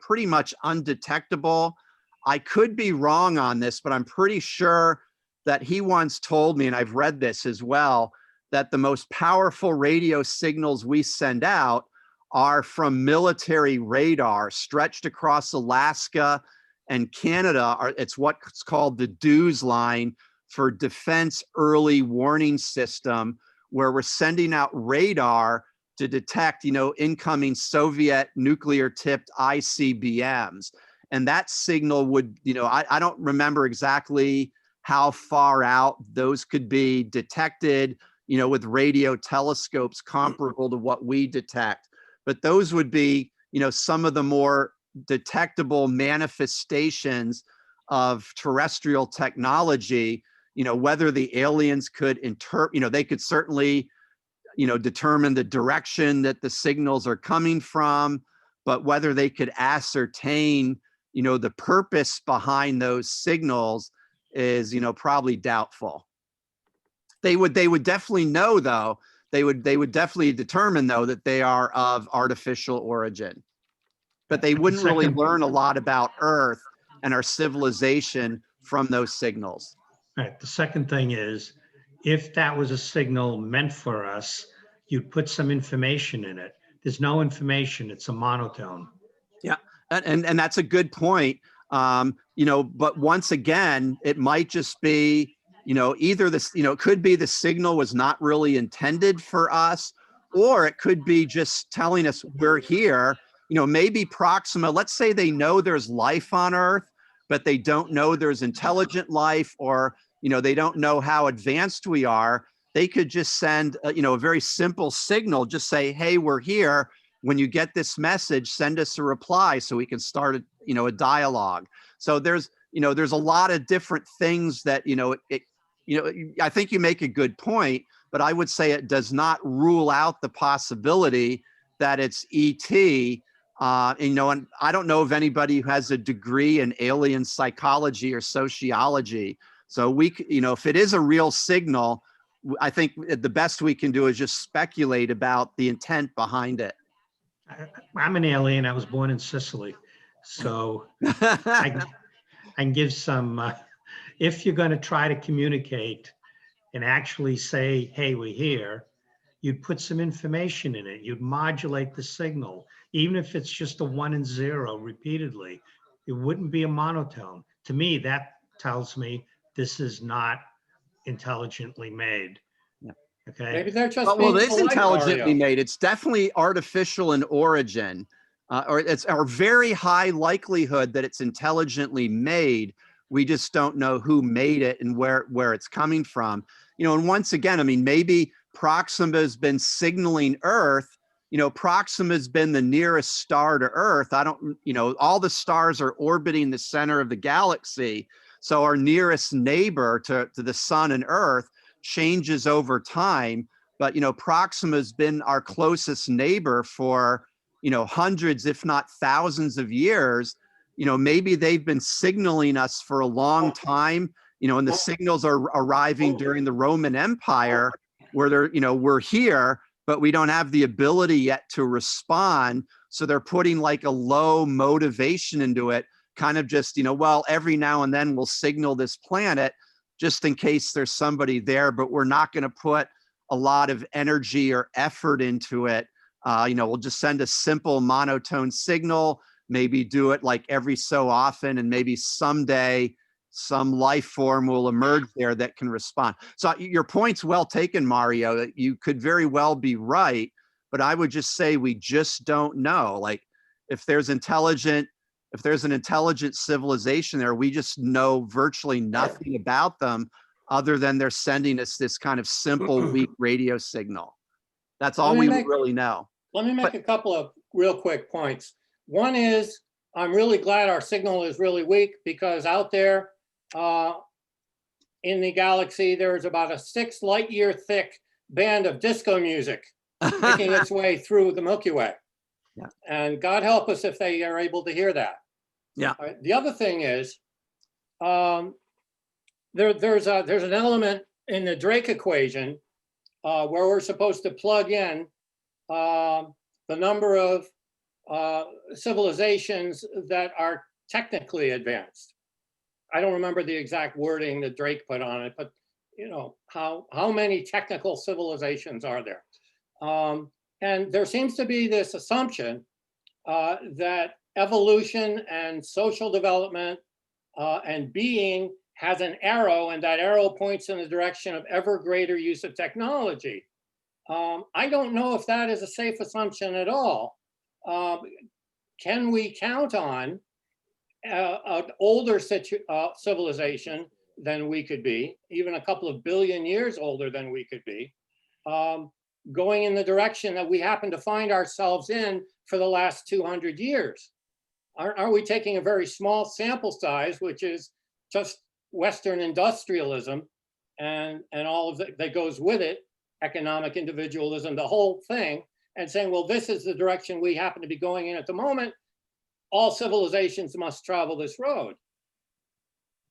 pretty much undetectable. I could be wrong on this, but I'm pretty sure that he once told me, and I've read this as well, that the most powerful radio signals we send out are from military radar stretched across Alaska and Canada. It's what's called the DEWS line for Defense Early Warning System, where we're sending out radar to detect, you know, incoming Soviet nuclear-tipped ICBMs. And that signal would, you know, I don't remember exactly how far out those could be detected, you know, with radio telescopes comparable to what we detect. But those would be, you know, some of the more detectable manifestations of terrestrial technology, you know, whether the aliens could you know, they could certainly, you know, determine the direction that the signals are coming from, but whether they could ascertain, you know, the purpose behind those signals is, you know, probably doubtful. They would definitely know, though. They would definitely determine, though, that they are of artificial origin. But they wouldn't really learn a lot about Earth and our civilization from those signals. Right. The second thing is, if that was a signal meant for us, you'd put some information in it. There's no information. It's a monotone. Yeah, and that's a good point. You know, but once again, it might just be, you know, either this, you know, it could be the signal was not really intended for us, or it could be just telling us we're here. You know, maybe Proxima, let's say they know there's life on Earth, but they don't know there's intelligent life, or, you know, they don't know how advanced we are. they could just send, a very simple signal, just say, hey, we're here. When you get this message, send us a reply so we can start a dialogue. So there's a lot of different things that, I think you make a good point, but I would say it does not rule out the possibility that it's ET. And I don't know of anybody who has a degree in alien psychology or sociology. So if it is a real signal, I think the best we can do is just speculate about the intent behind it. I'm an alien. I was born in Sicily. So I can give some, if you're going to try to communicate and actually say, hey, we're here, you'd put some information in it. You'd modulate the signal. Even if it's just a 1 and 0 repeatedly, it wouldn't be a monotone. To me, that tells me this is not intelligently made. Yeah. Okay. Maybe they're just Well, being it is polite, intelligently Mario. made. It's definitely artificial in origin, or it's a very high likelihood that it's intelligently made. We just don't know who made it and where it's coming from. And once again, I mean, maybe Proxima has been signaling Earth. Proxima has been the nearest star to Earth. All the stars are orbiting the center of the galaxy. So our nearest neighbor to the sun and Earth changes over time. But, Proxima has been our closest neighbor for, hundreds, if not thousands of years. Maybe they've been signaling us for a long time, and the signals are arriving during the Roman Empire where we're here, but we don't have the ability yet to respond. So they're putting like a low motivation into it, kind of just, well, every now and then we'll signal this planet just in case there's somebody there, but we're not going to put a lot of energy or effort into it. We'll just send a simple monotone signal, maybe do it like every so often, and maybe someday some life form will emerge there that can respond. So your point's well taken, Mario, that you could very well be right, but I would just say we just don't know. Like if there's an intelligent civilization there, we just know virtually nothing about them other than they're sending us this kind of simple, weak radio signal. That's all we really know. Let me make a couple of real quick points. One is, I'm really glad our signal is really weak, because out there in the galaxy, there's about a 6 light year thick band of disco music making its way through the Milky Way. Yeah. And God help us if they are able to hear that. Yeah. The other thing is, there's an element in the Drake equation where we're supposed to plug in the number of civilizations that are technically advanced. I don't remember the exact wording that Drake put on it, but how many technical civilizations are there? And there seems to be this assumption that evolution and social development and being has an arrow, and that arrow points in the direction of ever greater use of technology. I don't know if that is a safe assumption at all. Can we count on an older civilization than we could be, even a couple of billion years older than we could be, going in the direction that we happen to find ourselves in for the last 200 years? Are we taking a very small sample size, which is just Western industrialism and all of that goes with it, economic individualism, the whole thing, and saying, well, this is the direction we happen to be going in at the moment. All civilizations must travel this road.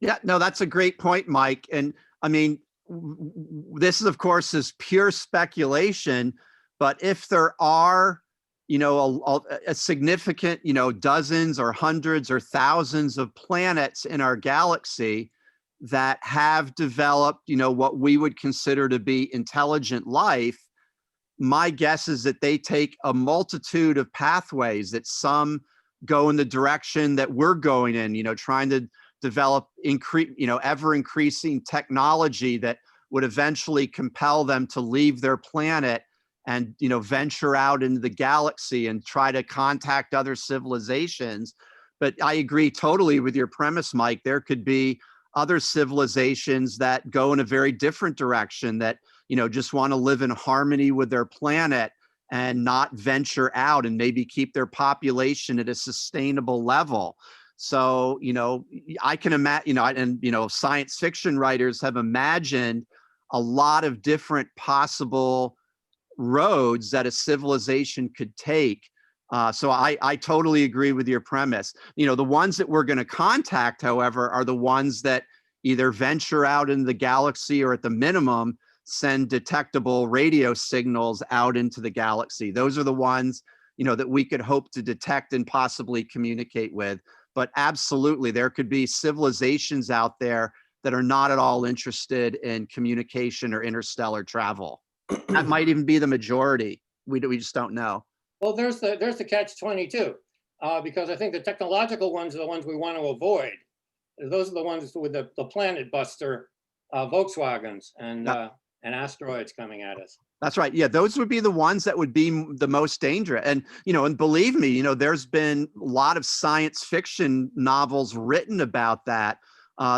Yeah, no, that's a great point, Mike. And I mean, this is, of course, is pure speculation, but if there are, a significant, dozens or hundreds or thousands of planets in our galaxy that have developed, what we would consider to be intelligent life, my guess is that they take a multitude of pathways, that some go in the direction that we're going in, trying to develop ever increasing technology that would eventually compel them to leave their planet and, venture out into the galaxy and try to contact other civilizations. But I agree totally with your premise, Mike. There could be other civilizations that go in a very different direction, that, just want to live in harmony with their planet and not venture out and maybe keep their population at a sustainable level. So, I can imagine, and science fiction writers have imagined a lot of different possible roads that a civilization could take. So I totally agree with your premise. The ones that we're going to contact, however, are the ones that either venture out in the galaxy or at the minimum send detectable radio signals out into the galaxy. Those are the ones, that we could hope to detect and possibly communicate with. But absolutely, there could be civilizations out there that are not at all interested in communication or interstellar travel. That might even be the majority. We just don't know. Well, there's the catch-22, because I think the technological ones are the ones we want to avoid. Those are the ones with the planet buster Volkswagens and asteroids coming at us. That's right. Yeah, those would be the ones that would be the most dangerous. And, and believe me, there's been a lot of science fiction novels written about that.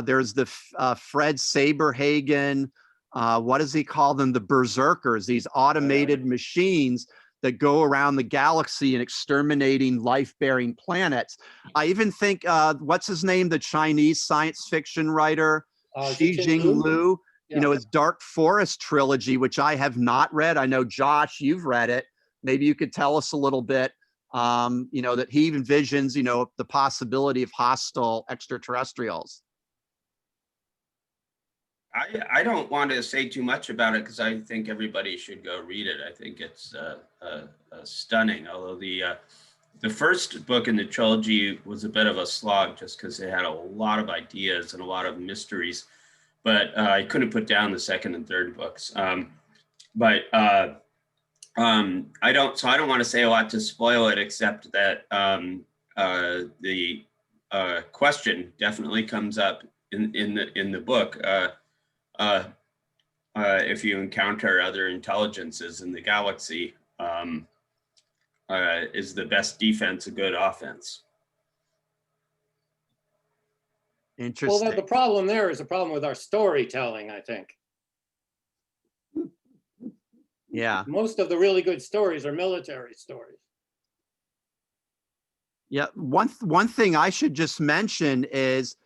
There's the Fred Saberhagen, what does he call them? The berserkers, these automated machines that go around the galaxy and exterminating life-bearing planets. I even think, what's his name? The Chinese science fiction writer, Xi Lu. His Dark Forest trilogy, which I have not read. I know, Josh, you've read it. Maybe you could tell us a little bit, that he envisions, the possibility of hostile extraterrestrials. I don't want to say too much about it because I think everybody should go read it. I think it's stunning, although the first book in the trilogy was a bit of a slog just because it had a lot of ideas and a lot of mysteries. But I couldn't put down the second and third books. I don't want to say a lot to spoil it, except that the question definitely comes up in the book. If you encounter other intelligences in the galaxy, is the best defense a good offense? Interesting. Well, the problem there is a problem with our storytelling, I think. Yeah. Most of the really good stories are military stories. Yeah. One thing I should just mention is,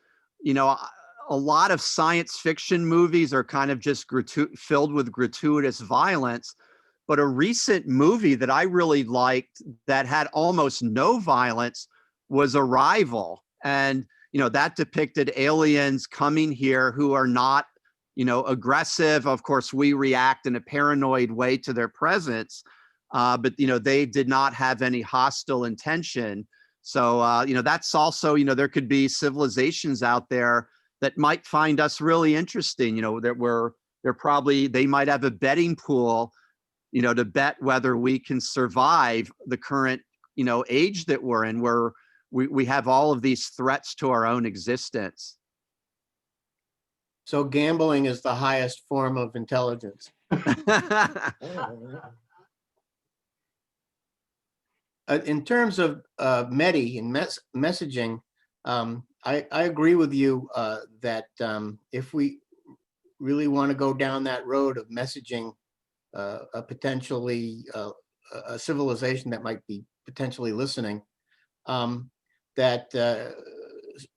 a lot of science fiction movies are kind of just filled with gratuitous violence. But a recent movie that I really liked that had almost no violence was Arrival. And that depicted aliens coming here who are not, aggressive. Of course, we react in a paranoid way to their presence, but, they did not have any hostile intention. So, that's also, there could be civilizations out there that might find us really interesting, that they might have a betting pool, to bet whether we can survive the current, age that we're in, where we have all of these threats to our own existence. So gambling is the highest form of intelligence. In terms of METI and messaging, I agree with you that if we really want to go down that road of messaging a potentially a civilization that might be potentially listening, that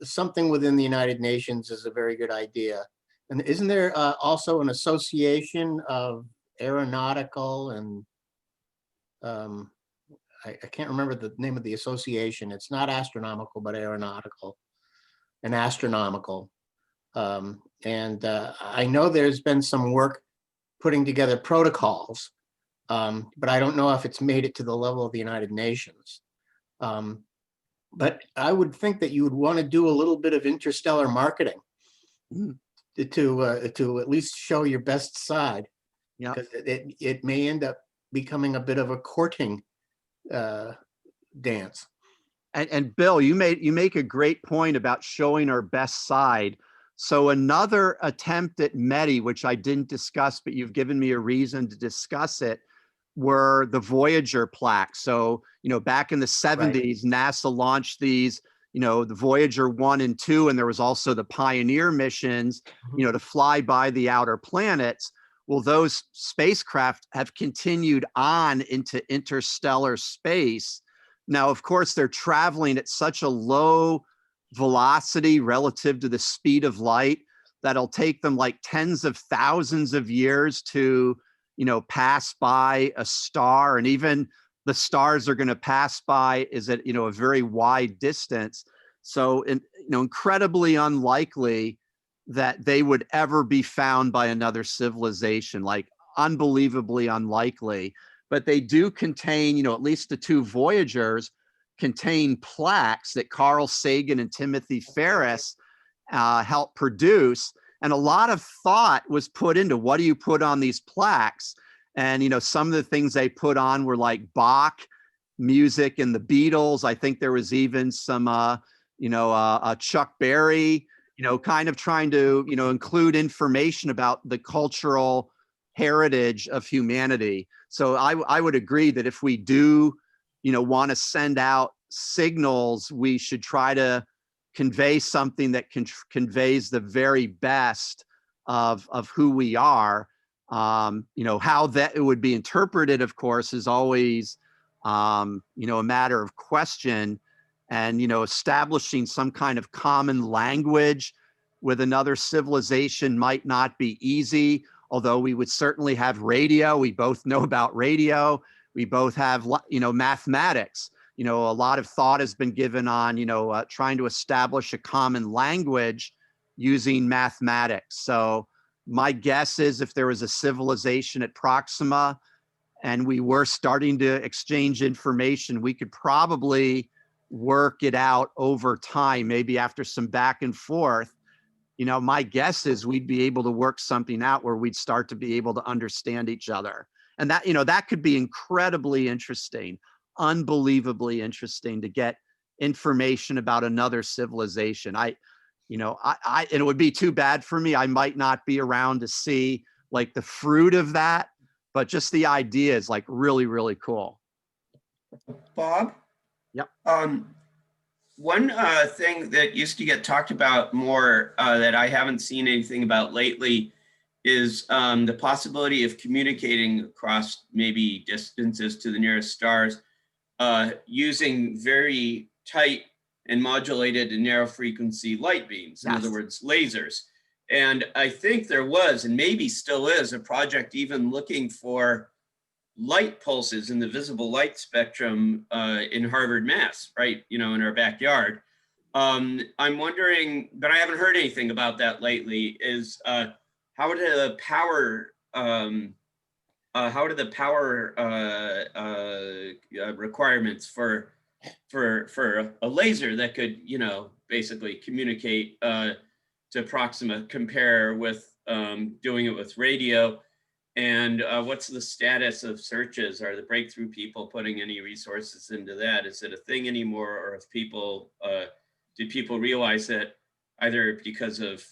something within the United Nations is a very good idea. And isn't there also an association of aeronautical and I can't remember the name of the association. It's not astronomical, but aeronautical and astronomical. I know there's been some work putting together protocols, but I don't know if it's made it to the level of the United Nations. But I would think that you would want to do a little bit of interstellar marketing to at least show your best side. Yeah, because it may end up becoming a bit of a courting dance. And Bill, you make a great point about showing our best side. So another attempt at METI, which I didn't discuss, but you've given me a reason to discuss it, were the Voyager plaques. So, back in the 70s, NASA launched these, the Voyager 1 and 2, and there was also the Pioneer missions, to fly by the outer planets. Well, those spacecraft have continued on into interstellar space. Now, of course, they're traveling at such a low velocity relative to the speed of light that'll take them like tens of thousands of years to, pass by a star. And even the stars are going to pass by is at, a very wide distance. So, incredibly unlikely that they would ever be found by another civilization, like unbelievably unlikely. But they do contain, at least the two Voyagers contain plaques that Carl Sagan and Timothy Ferris helped produce. And a lot of thought was put into what do you put on these plaques? And, some of the things they put on were like Bach music and the Beatles. I think there was even some, Chuck Berry, kind of trying to, include information about the cultural heritage of humanity. So I would agree that if we do, want to send out signals, we should try to convey something that conveys the very best of who we are. How that it would be interpreted, of course, is always, a matter of question. And, establishing some kind of common language with another civilization might not be easy, although we would certainly have radio. We both know about radio. We both have, mathematics. A lot of thought has been given on, trying to establish a common language using mathematics. So my guess is if there was a civilization at Proxima and we were starting to exchange information, we could probably work it out over time, maybe after some back and forth. My guess is we'd be able to work something out where we'd start to be able to understand each other. And that, that could be incredibly interesting, unbelievably interesting to get information about another civilization. And it would be too bad for me. I might not be around to see like the fruit of that, but just the idea is like really, really cool. Bob? Yep. One thing that used to get talked about more that I haven't seen anything about lately is the possibility of communicating across maybe distances to the nearest stars using very tight and modulated and narrow frequency light beams, in other words, lasers. And I think there was, and maybe still is, a project even looking for light pulses in the visible light spectrum in Harvard, Mass, right? In our backyard. I'm wondering, but I haven't heard anything about that lately, is how do the power requirements for a laser that could, basically communicate to Proxima compare with doing it with radio? And what's the status of searches? Are the breakthrough people putting any resources into that? Is it a thing anymore? Or if people, did people realize that either because of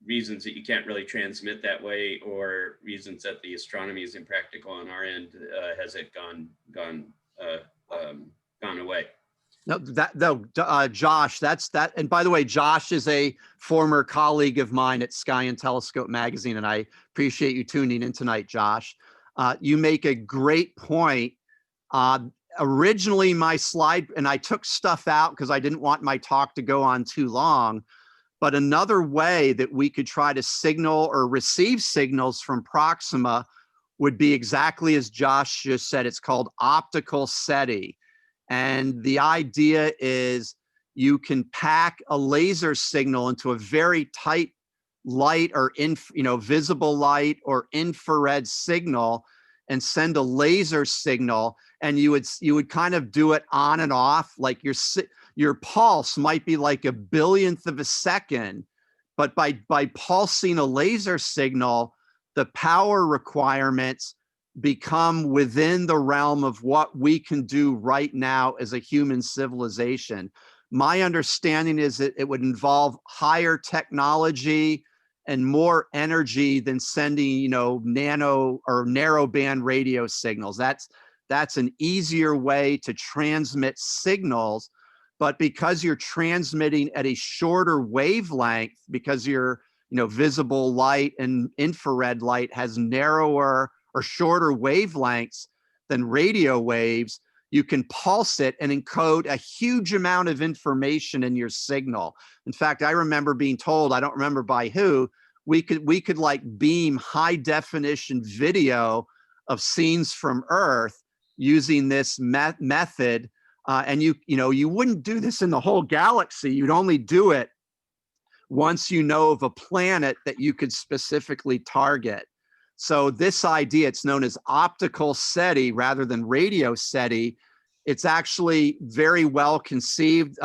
reasons that you can't really transmit that way, or reasons that the astronomy is impractical on our end, has it gone away? No, Josh, that's that. And by the way, Josh is a former colleague of mine at Sky and Telescope magazine, and I appreciate you tuning in tonight, Josh. You make a great point. Originally, my slide, and I took stuff out because I didn't want my talk to go on too long, but another way that we could try to signal or receive signals from Proxima would be exactly as Josh just said. It's called optical SETI. And the idea is you can pack a laser signal into a very tight light or visible light or infrared signal and send a laser signal. And you would kind of do it on and off, like your pulse might be like a billionth of a second, but by pulsing a laser signal, the power requirements become within the realm of what we can do right now as a human civilization. My understanding is that it would involve higher technology and more energy than sending, nano or narrowband radio signals. That's an easier way to transmit signals, but because you're transmitting at a shorter wavelength, because you're visible light and infrared light has narrower or shorter wavelengths than radio waves, you can pulse it and encode a huge amount of information in your signal. In fact, I remember being told, I don't remember by who, we could like beam high definition video of scenes from Earth using this method. And you wouldn't do this in the whole galaxy. You'd only do it once you know of a planet that you could specifically target. So this idea, it's known as optical SETI rather than radio SETI. It's actually very well conceived.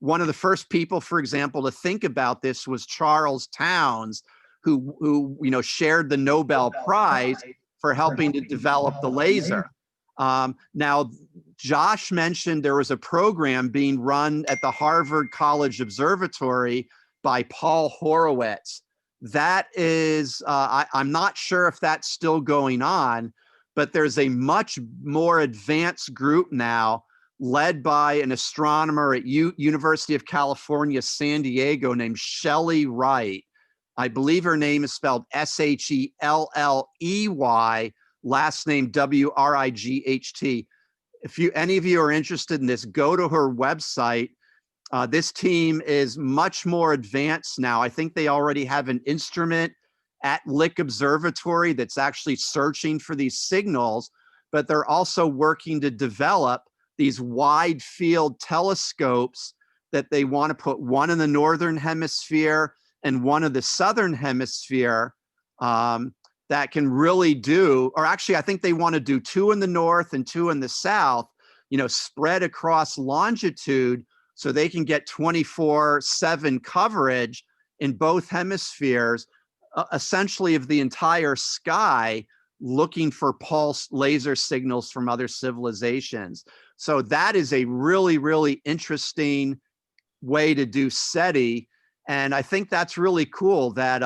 One of the first people, for example, to think about this was Charles Towns, who shared the Nobel Prize for helping to develop the laser. Now, Josh mentioned there was a program being run at the Harvard College Observatory by Paul Horowitz. That is, I'm not sure if that's still going on, but there's a much more advanced group now led by an astronomer at University of California, San Diego named Shelley Wright. I believe her name is spelled Shelley, last name Wright. If any of you are interested in this, go to her website. This team is much more advanced now. I think they already have an instrument at Lick Observatory that's actually searching for these signals, but they're also working to develop these wide field telescopes that they want to put one in the northern hemisphere and one in the southern hemisphere that can really do, or actually I think they want to do two in the north and two in the south, spread across longitude so they can get 24/7 coverage in both hemispheres, essentially of the entire sky, looking for pulsed laser signals from other civilizations. So that is a really, really interesting way to do SETI. And I think that's really cool that,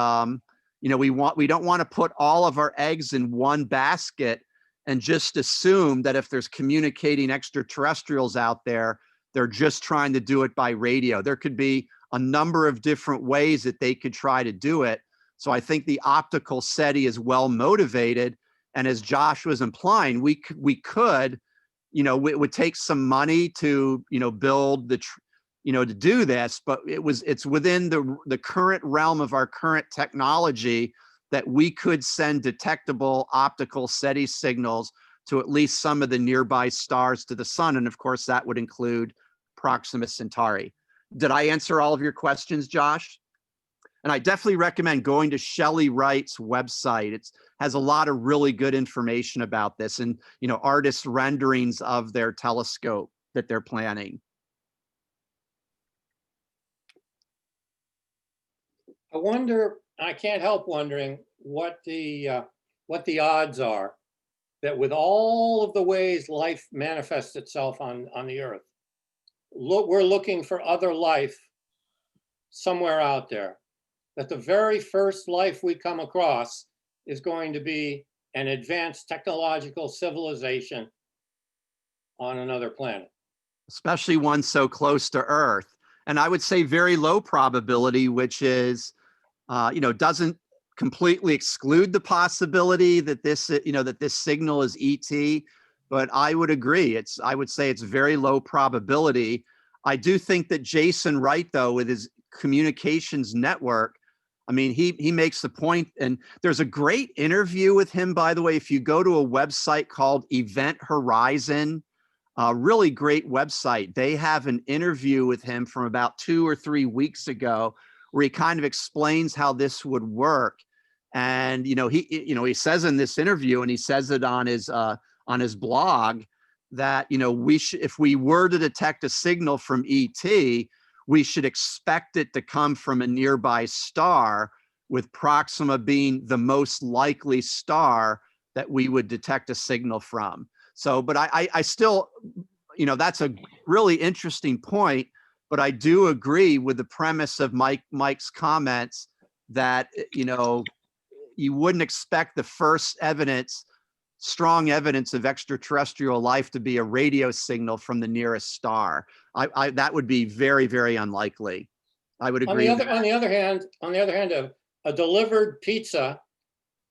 we don't want to put all of our eggs in one basket and just assume that if there's communicating extraterrestrials out there, they're just trying to do it by radio. There could be a number of different ways that they could try to do it. So I think the optical SETI is well motivated. And as Josh was implying, we could, it would take some money to, build to do this, but it's within the current realm of our current technology that we could send detectable optical SETI signals to at least some of the nearby stars to the sun. And of course, that would include Proxima Centauri. Did I answer all of your questions, Josh? And I definitely recommend going to Shelley Wright's website. It has a lot of really good information about this and, artist renderings of their telescope that they're planning. I can't help wondering what the odds are that with all of the ways life manifests itself on the Earth, we're looking for other life somewhere out there, that the very first life we come across is going to be an advanced technological civilization on another planet. Especially one so close to Earth. And I would say very low probability, which is, doesn't completely exclude the possibility that this, that this signal is ET, but I would agree. I would say it's very low probability. I do think that Jason Wright, though, with his communications network, he makes the point, and there's a great interview with him, by the way, if you go to a website called Event Horizon, a really great website. They have an interview with him from about 2 or 3 weeks ago where he kind of explains how this would work. And, he says in this interview, and he says it on his blog, that, if we were to detect a signal from ET, we should expect it to come from a nearby star, with Proxima being the most likely star that we would detect a signal from. So, but I still, that's a really interesting point, but I do agree with the premise of Mike's comments that, you wouldn't expect the first strong evidence of extraterrestrial life to be a radio signal from the nearest star. That would be very, very unlikely. I would agree. On the other hand, a delivered pizza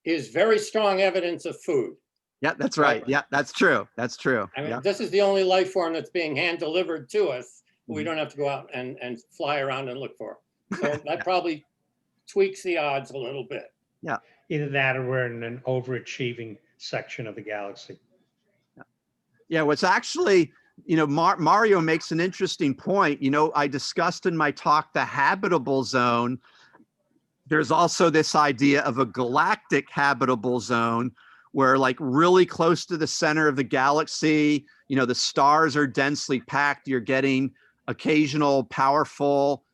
is very strong evidence of food. Yeah, that's right. Yeah, that's true. That's true. I mean, Yeah. this is the only life form that's being hand delivered to us. We Mhm. don't have to go out and fly around and look for. So that probably tweaks the odds a little bit. Either that or we're in an overachieving section of the galaxy. Yeah, what's actually, Mario makes an interesting point. I discussed in my talk the habitable zone. There's also this idea of a galactic habitable zone where, like, really close to the center of the galaxy, the stars are densely packed. You're getting occasional powerful,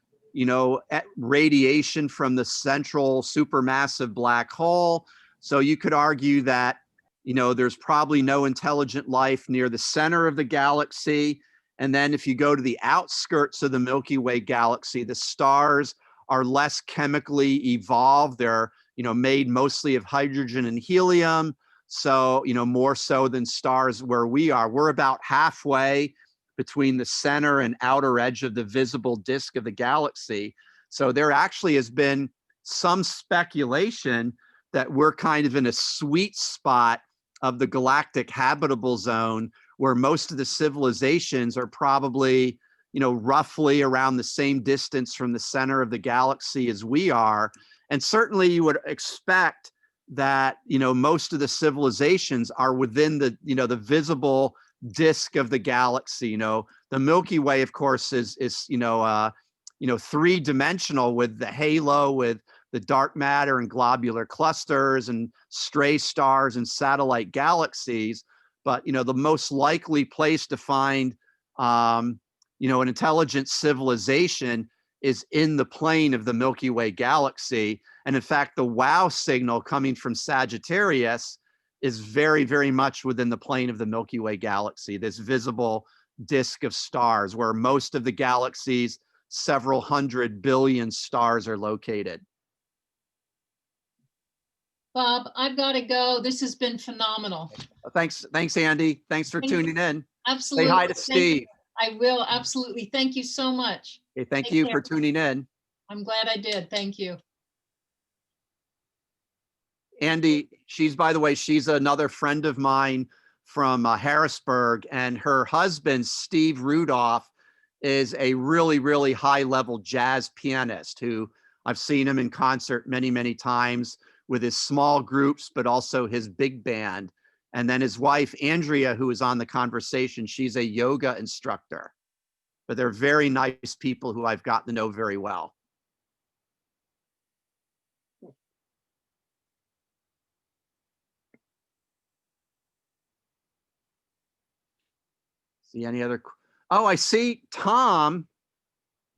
radiation from the central supermassive black hole. So you could argue that, there's probably no intelligent life near the center of the galaxy. And then if you go to the outskirts of the Milky Way galaxy, the stars are less chemically evolved. They're, made mostly of hydrogen and helium. So, more so than stars where we are. We're about halfway between the center and outer edge of the visible disk of the galaxy. So there actually has been some speculation that we're kind of in a sweet spot of the galactic habitable zone where most of the civilizations are probably, roughly around the same distance from the center of the galaxy as we are. And certainly you would expect that, most of the civilizations are within the, the visible disk of the galaxy. The Milky Way, of course, is three-dimensional with the halo, with the dark matter and globular clusters and stray stars and satellite galaxies. But, the most likely place to find, an intelligent civilization is in the plane of the Milky Way galaxy. And in fact, the WOW signal coming from Sagittarius is very, very much within the plane of the Milky Way galaxy, this visible disk of stars where most of the galaxy's several 100 billion stars are located. Bob, I've got to go. This has been phenomenal. Thanks, Andy. Thanks for Thank you. tuning in. Absolutely. Say hi to Thank you. Steve. I will, absolutely. Thank you so much. Okay, thank Take you care. for tuning in. I'm glad I did. Thank you. Andy, by the way, she's another friend of mine from Harrisburg, and her husband, Steve Rudolph, is a really, really high-level jazz pianist who I've seen him in concert many, many times with his small groups, but also his big band. And then his wife, Andrea, who is on the conversation, she's a yoga instructor. But they're very nice people who I've gotten to know very well. See any other? Oh, I see Tom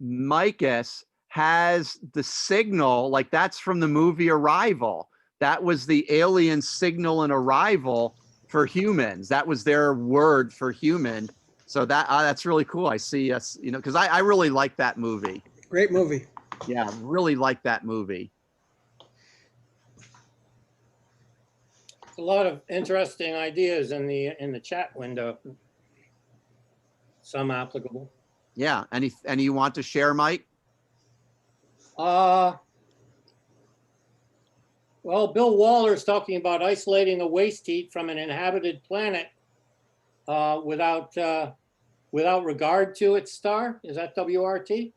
Mikas has the signal, like that's from the movie Arrival. That was the alien signal in Arrival for humans. That was their word for human. So that's really cool. I see us, because I really like that movie. Great movie. Yeah, really like that movie. A lot of interesting ideas in the chat window. Some applicable. Yeah. Any you want to share, Mike? Well, Bill Waller's talking about isolating the waste heat from an inhabited planet without regard to its star. Is that WRT?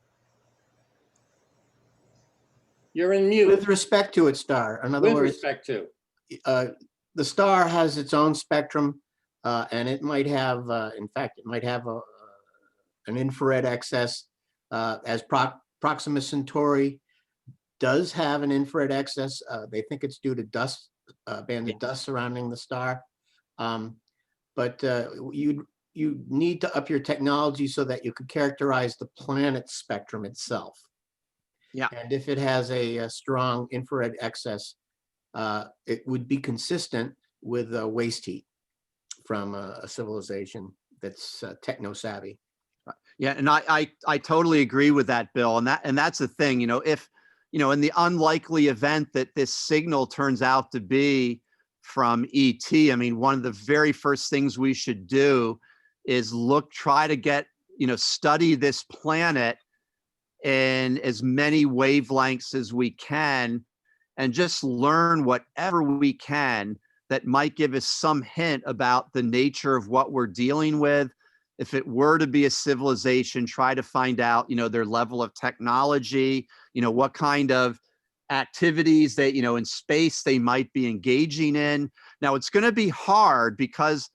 You're in mute. With respect to its star. In other With words, respect to. the star has its own spectrum, and it might have, in fact, it might have an infrared excess, as Proxima Centauri does have an infrared excess. They think it's due to dust, band of dust surrounding the star. But you need to up your technology so that you could characterize the planet spectrum itself. Yeah. And if it has a strong infrared excess, it would be consistent with waste heat from a civilization that's techno-savvy. Yeah, and I totally agree with that, Bill. And that's the thing, if, in the unlikely event that this signal turns out to be from ET, I mean, one of the very first things we should do is try to get, study this planet in as many wavelengths as we can and just learn whatever we can that might give us some hint about the nature of what we're dealing with. If it were to be a civilization, try to find out, their level of technology, what kind of activities that, in space they might be engaging in. Now, it's going to be hard because,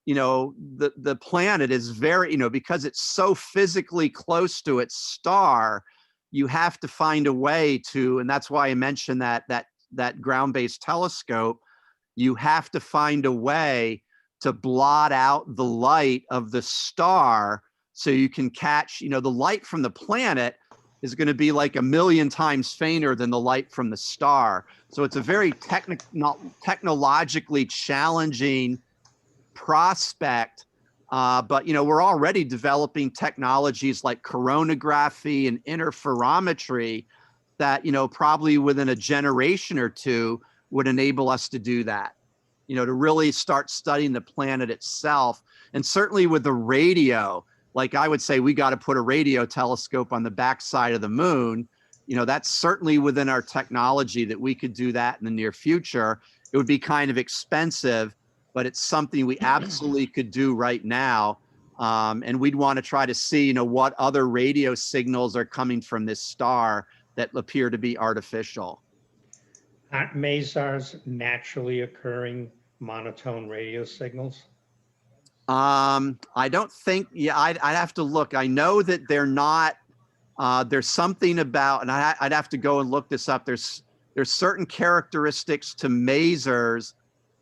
the planet is very, because it's so physically close to its star, you have to find a way to, and that's why I mentioned that ground-based telescope, you have to find a way to blot out the light of the star so you can catch, the light from the planet is going to be like 1 million times fainter than the light from the star. So it's a very technologically challenging prospect. But, we're already developing technologies like coronagraphy and interferometry that, probably within a generation or two would enable us to do that, to really start studying the planet itself. And certainly with the radio, like I would say, we got to put a radio telescope on the backside of the moon. That's certainly within our technology that we could do that in the near future. It would be kind of expensive, but it's something we absolutely could do right now. And we'd want to try to see, what other radio signals are coming from this star that appear to be artificial. Aren't masars naturally occurring monotone radio signals? I don't think, I'd have to look. I know that they're not, there's something about, and I'd have to go and look this up. There's certain characteristics to masers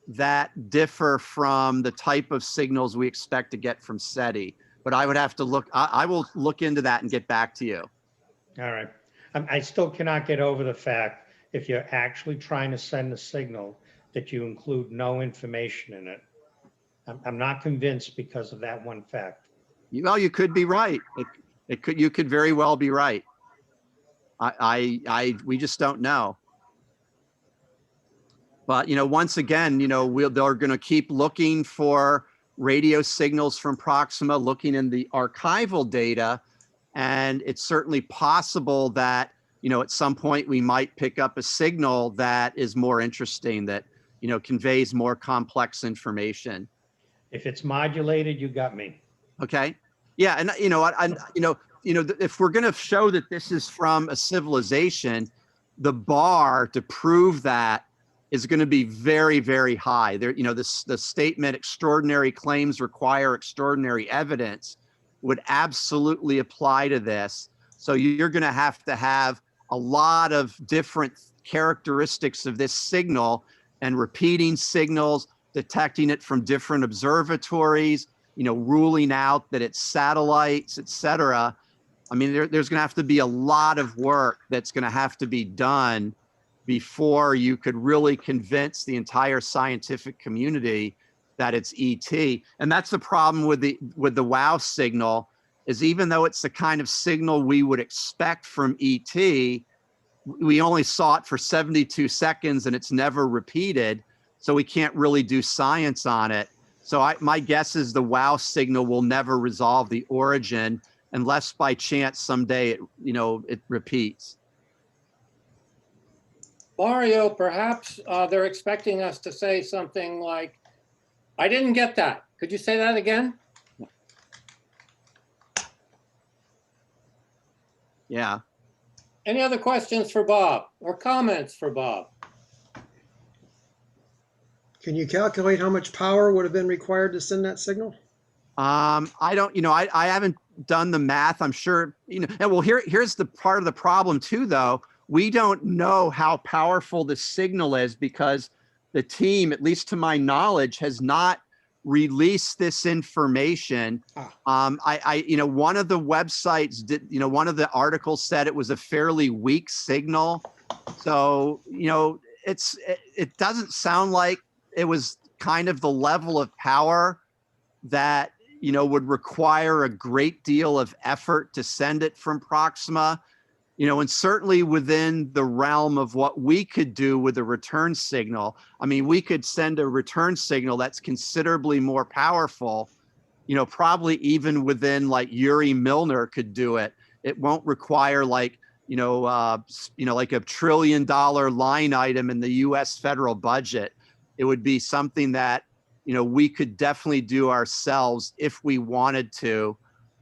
that differ from the type of signals we expect to get from SETI. But I would have to look, I will look into that and get back to you. All right. I still cannot get over the fact, if you're actually trying to send a signal, that you include no information in it. I'm not convinced because of that one fact. You could be right. You could very well be right. We just don't know. But, once again, they're going to keep looking for radio signals from Proxima, looking in the archival data. And it's certainly possible that, at some point we might pick up a signal that is more interesting, that, conveys more complex information. If it's modulated, you got me. Okay. Yeah. And, if we're going to show that this is from a civilization, the bar to prove that is going to be very, very high. There, the statement, extraordinary claims require extraordinary evidence, would absolutely apply to this. So you're going to have a lot of different characteristics of this signal and repeating signals, detecting it from different observatories, ruling out that it's satellites, et cetera. I mean, there's going to have to be a lot of work that's going to have to be done before you could really convince the entire scientific community that it's ET. And that's the problem with the WOW signal, is even though it's the kind of signal we would expect from ET, we only saw it for 72 seconds and it's never repeated. So we can't really do science on it. So my guess is the WOW signal will never resolve the origin unless by chance someday it repeats. Mario, perhaps they're expecting us to say something like, I didn't get that. Could you say that again? Yeah. Any other questions for Bob or comments for Bob? Can you calculate how much power would have been required to send that signal? I don't, I haven't done the math. I'm sure, and well, here's the part of the problem too, though. We don't know how powerful the signal is because the team, at least to my knowledge, has not released this information. One of the websites did, one of the articles said it was a fairly weak signal. So, it doesn't sound like it was kind of the level of power that, would require a great deal of effort to send it from Proxima. And certainly within the realm of what we could do with a return signal. I mean, we could send a return signal that's considerably more powerful, probably even within like Yuri Milner could do it. It won't require like, like $1 trillion line item in the US federal budget. It would be something that, we could definitely do ourselves if we wanted to.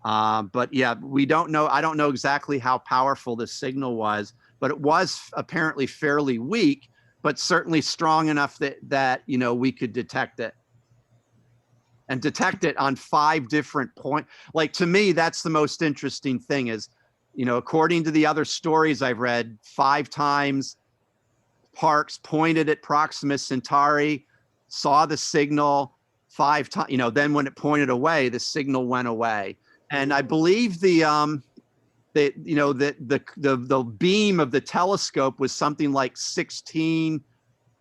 But yeah, we don't know. I don't know exactly how powerful the signal was, but it was apparently fairly weak, but certainly strong enough that we could detect it. And detect it on 5 different points. Like, to me, that's the most interesting thing is, according to the other stories I've read, 5 times Parks pointed at Proxima Centauri, saw the signal 5 times, then when it pointed away, the signal went away. And I believe the beam of the telescope was something like 16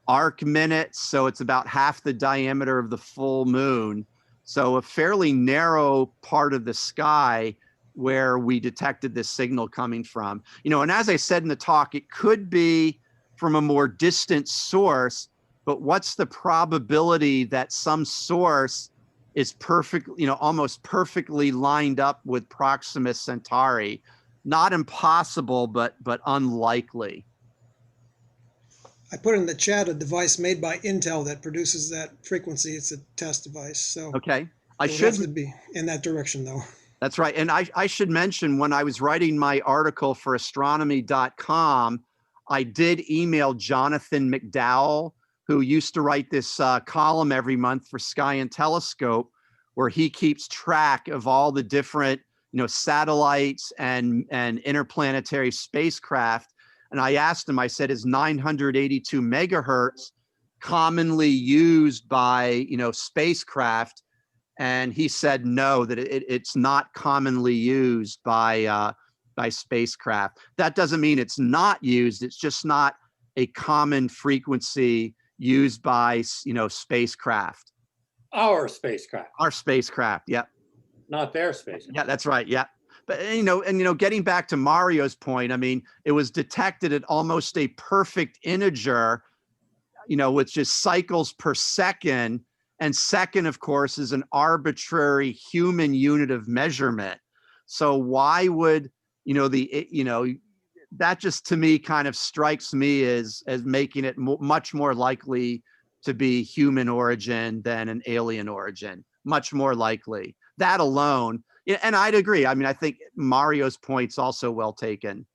arc minutes. So it's about half the diameter of the full moon. So a fairly narrow part of the sky where we detected this signal coming from. And as I said in the talk, it could be from a more distant source, but what's the probability that some source is almost perfectly lined up with Proxima Centauri? Not impossible, but unlikely. I put in the chat a device made by Intel that produces that frequency. It's a test device. So okay, it would have to be in that direction though. That's right. And I should mention, when I was writing my article for astronomy.com, I did email Jonathan McDowell, who used to write this column every month for Sky and Telescope, where he keeps track of all the different, satellites and interplanetary spacecraft. And I asked him, I said, is 982 megahertz commonly used by, spacecraft? And he said no, that it's not commonly used by spacecraft. That doesn't mean it's not used. It's just not a common frequency used by, spacecraft. Our spacecraft, Our spacecraft, yep. not their spacecraft. Yeah, that's right, yeah. But, getting back to Mario's point, I mean, it was detected at almost a perfect integer, with just cycles per second. And second, of course, is an arbitrary human unit of measurement. So why would, that just, to me, kind of strikes me as making it much more likely to be human origin than an alien origin. Much more likely. That alone, and I'd agree. I mean, I think Mario's point's also well taken.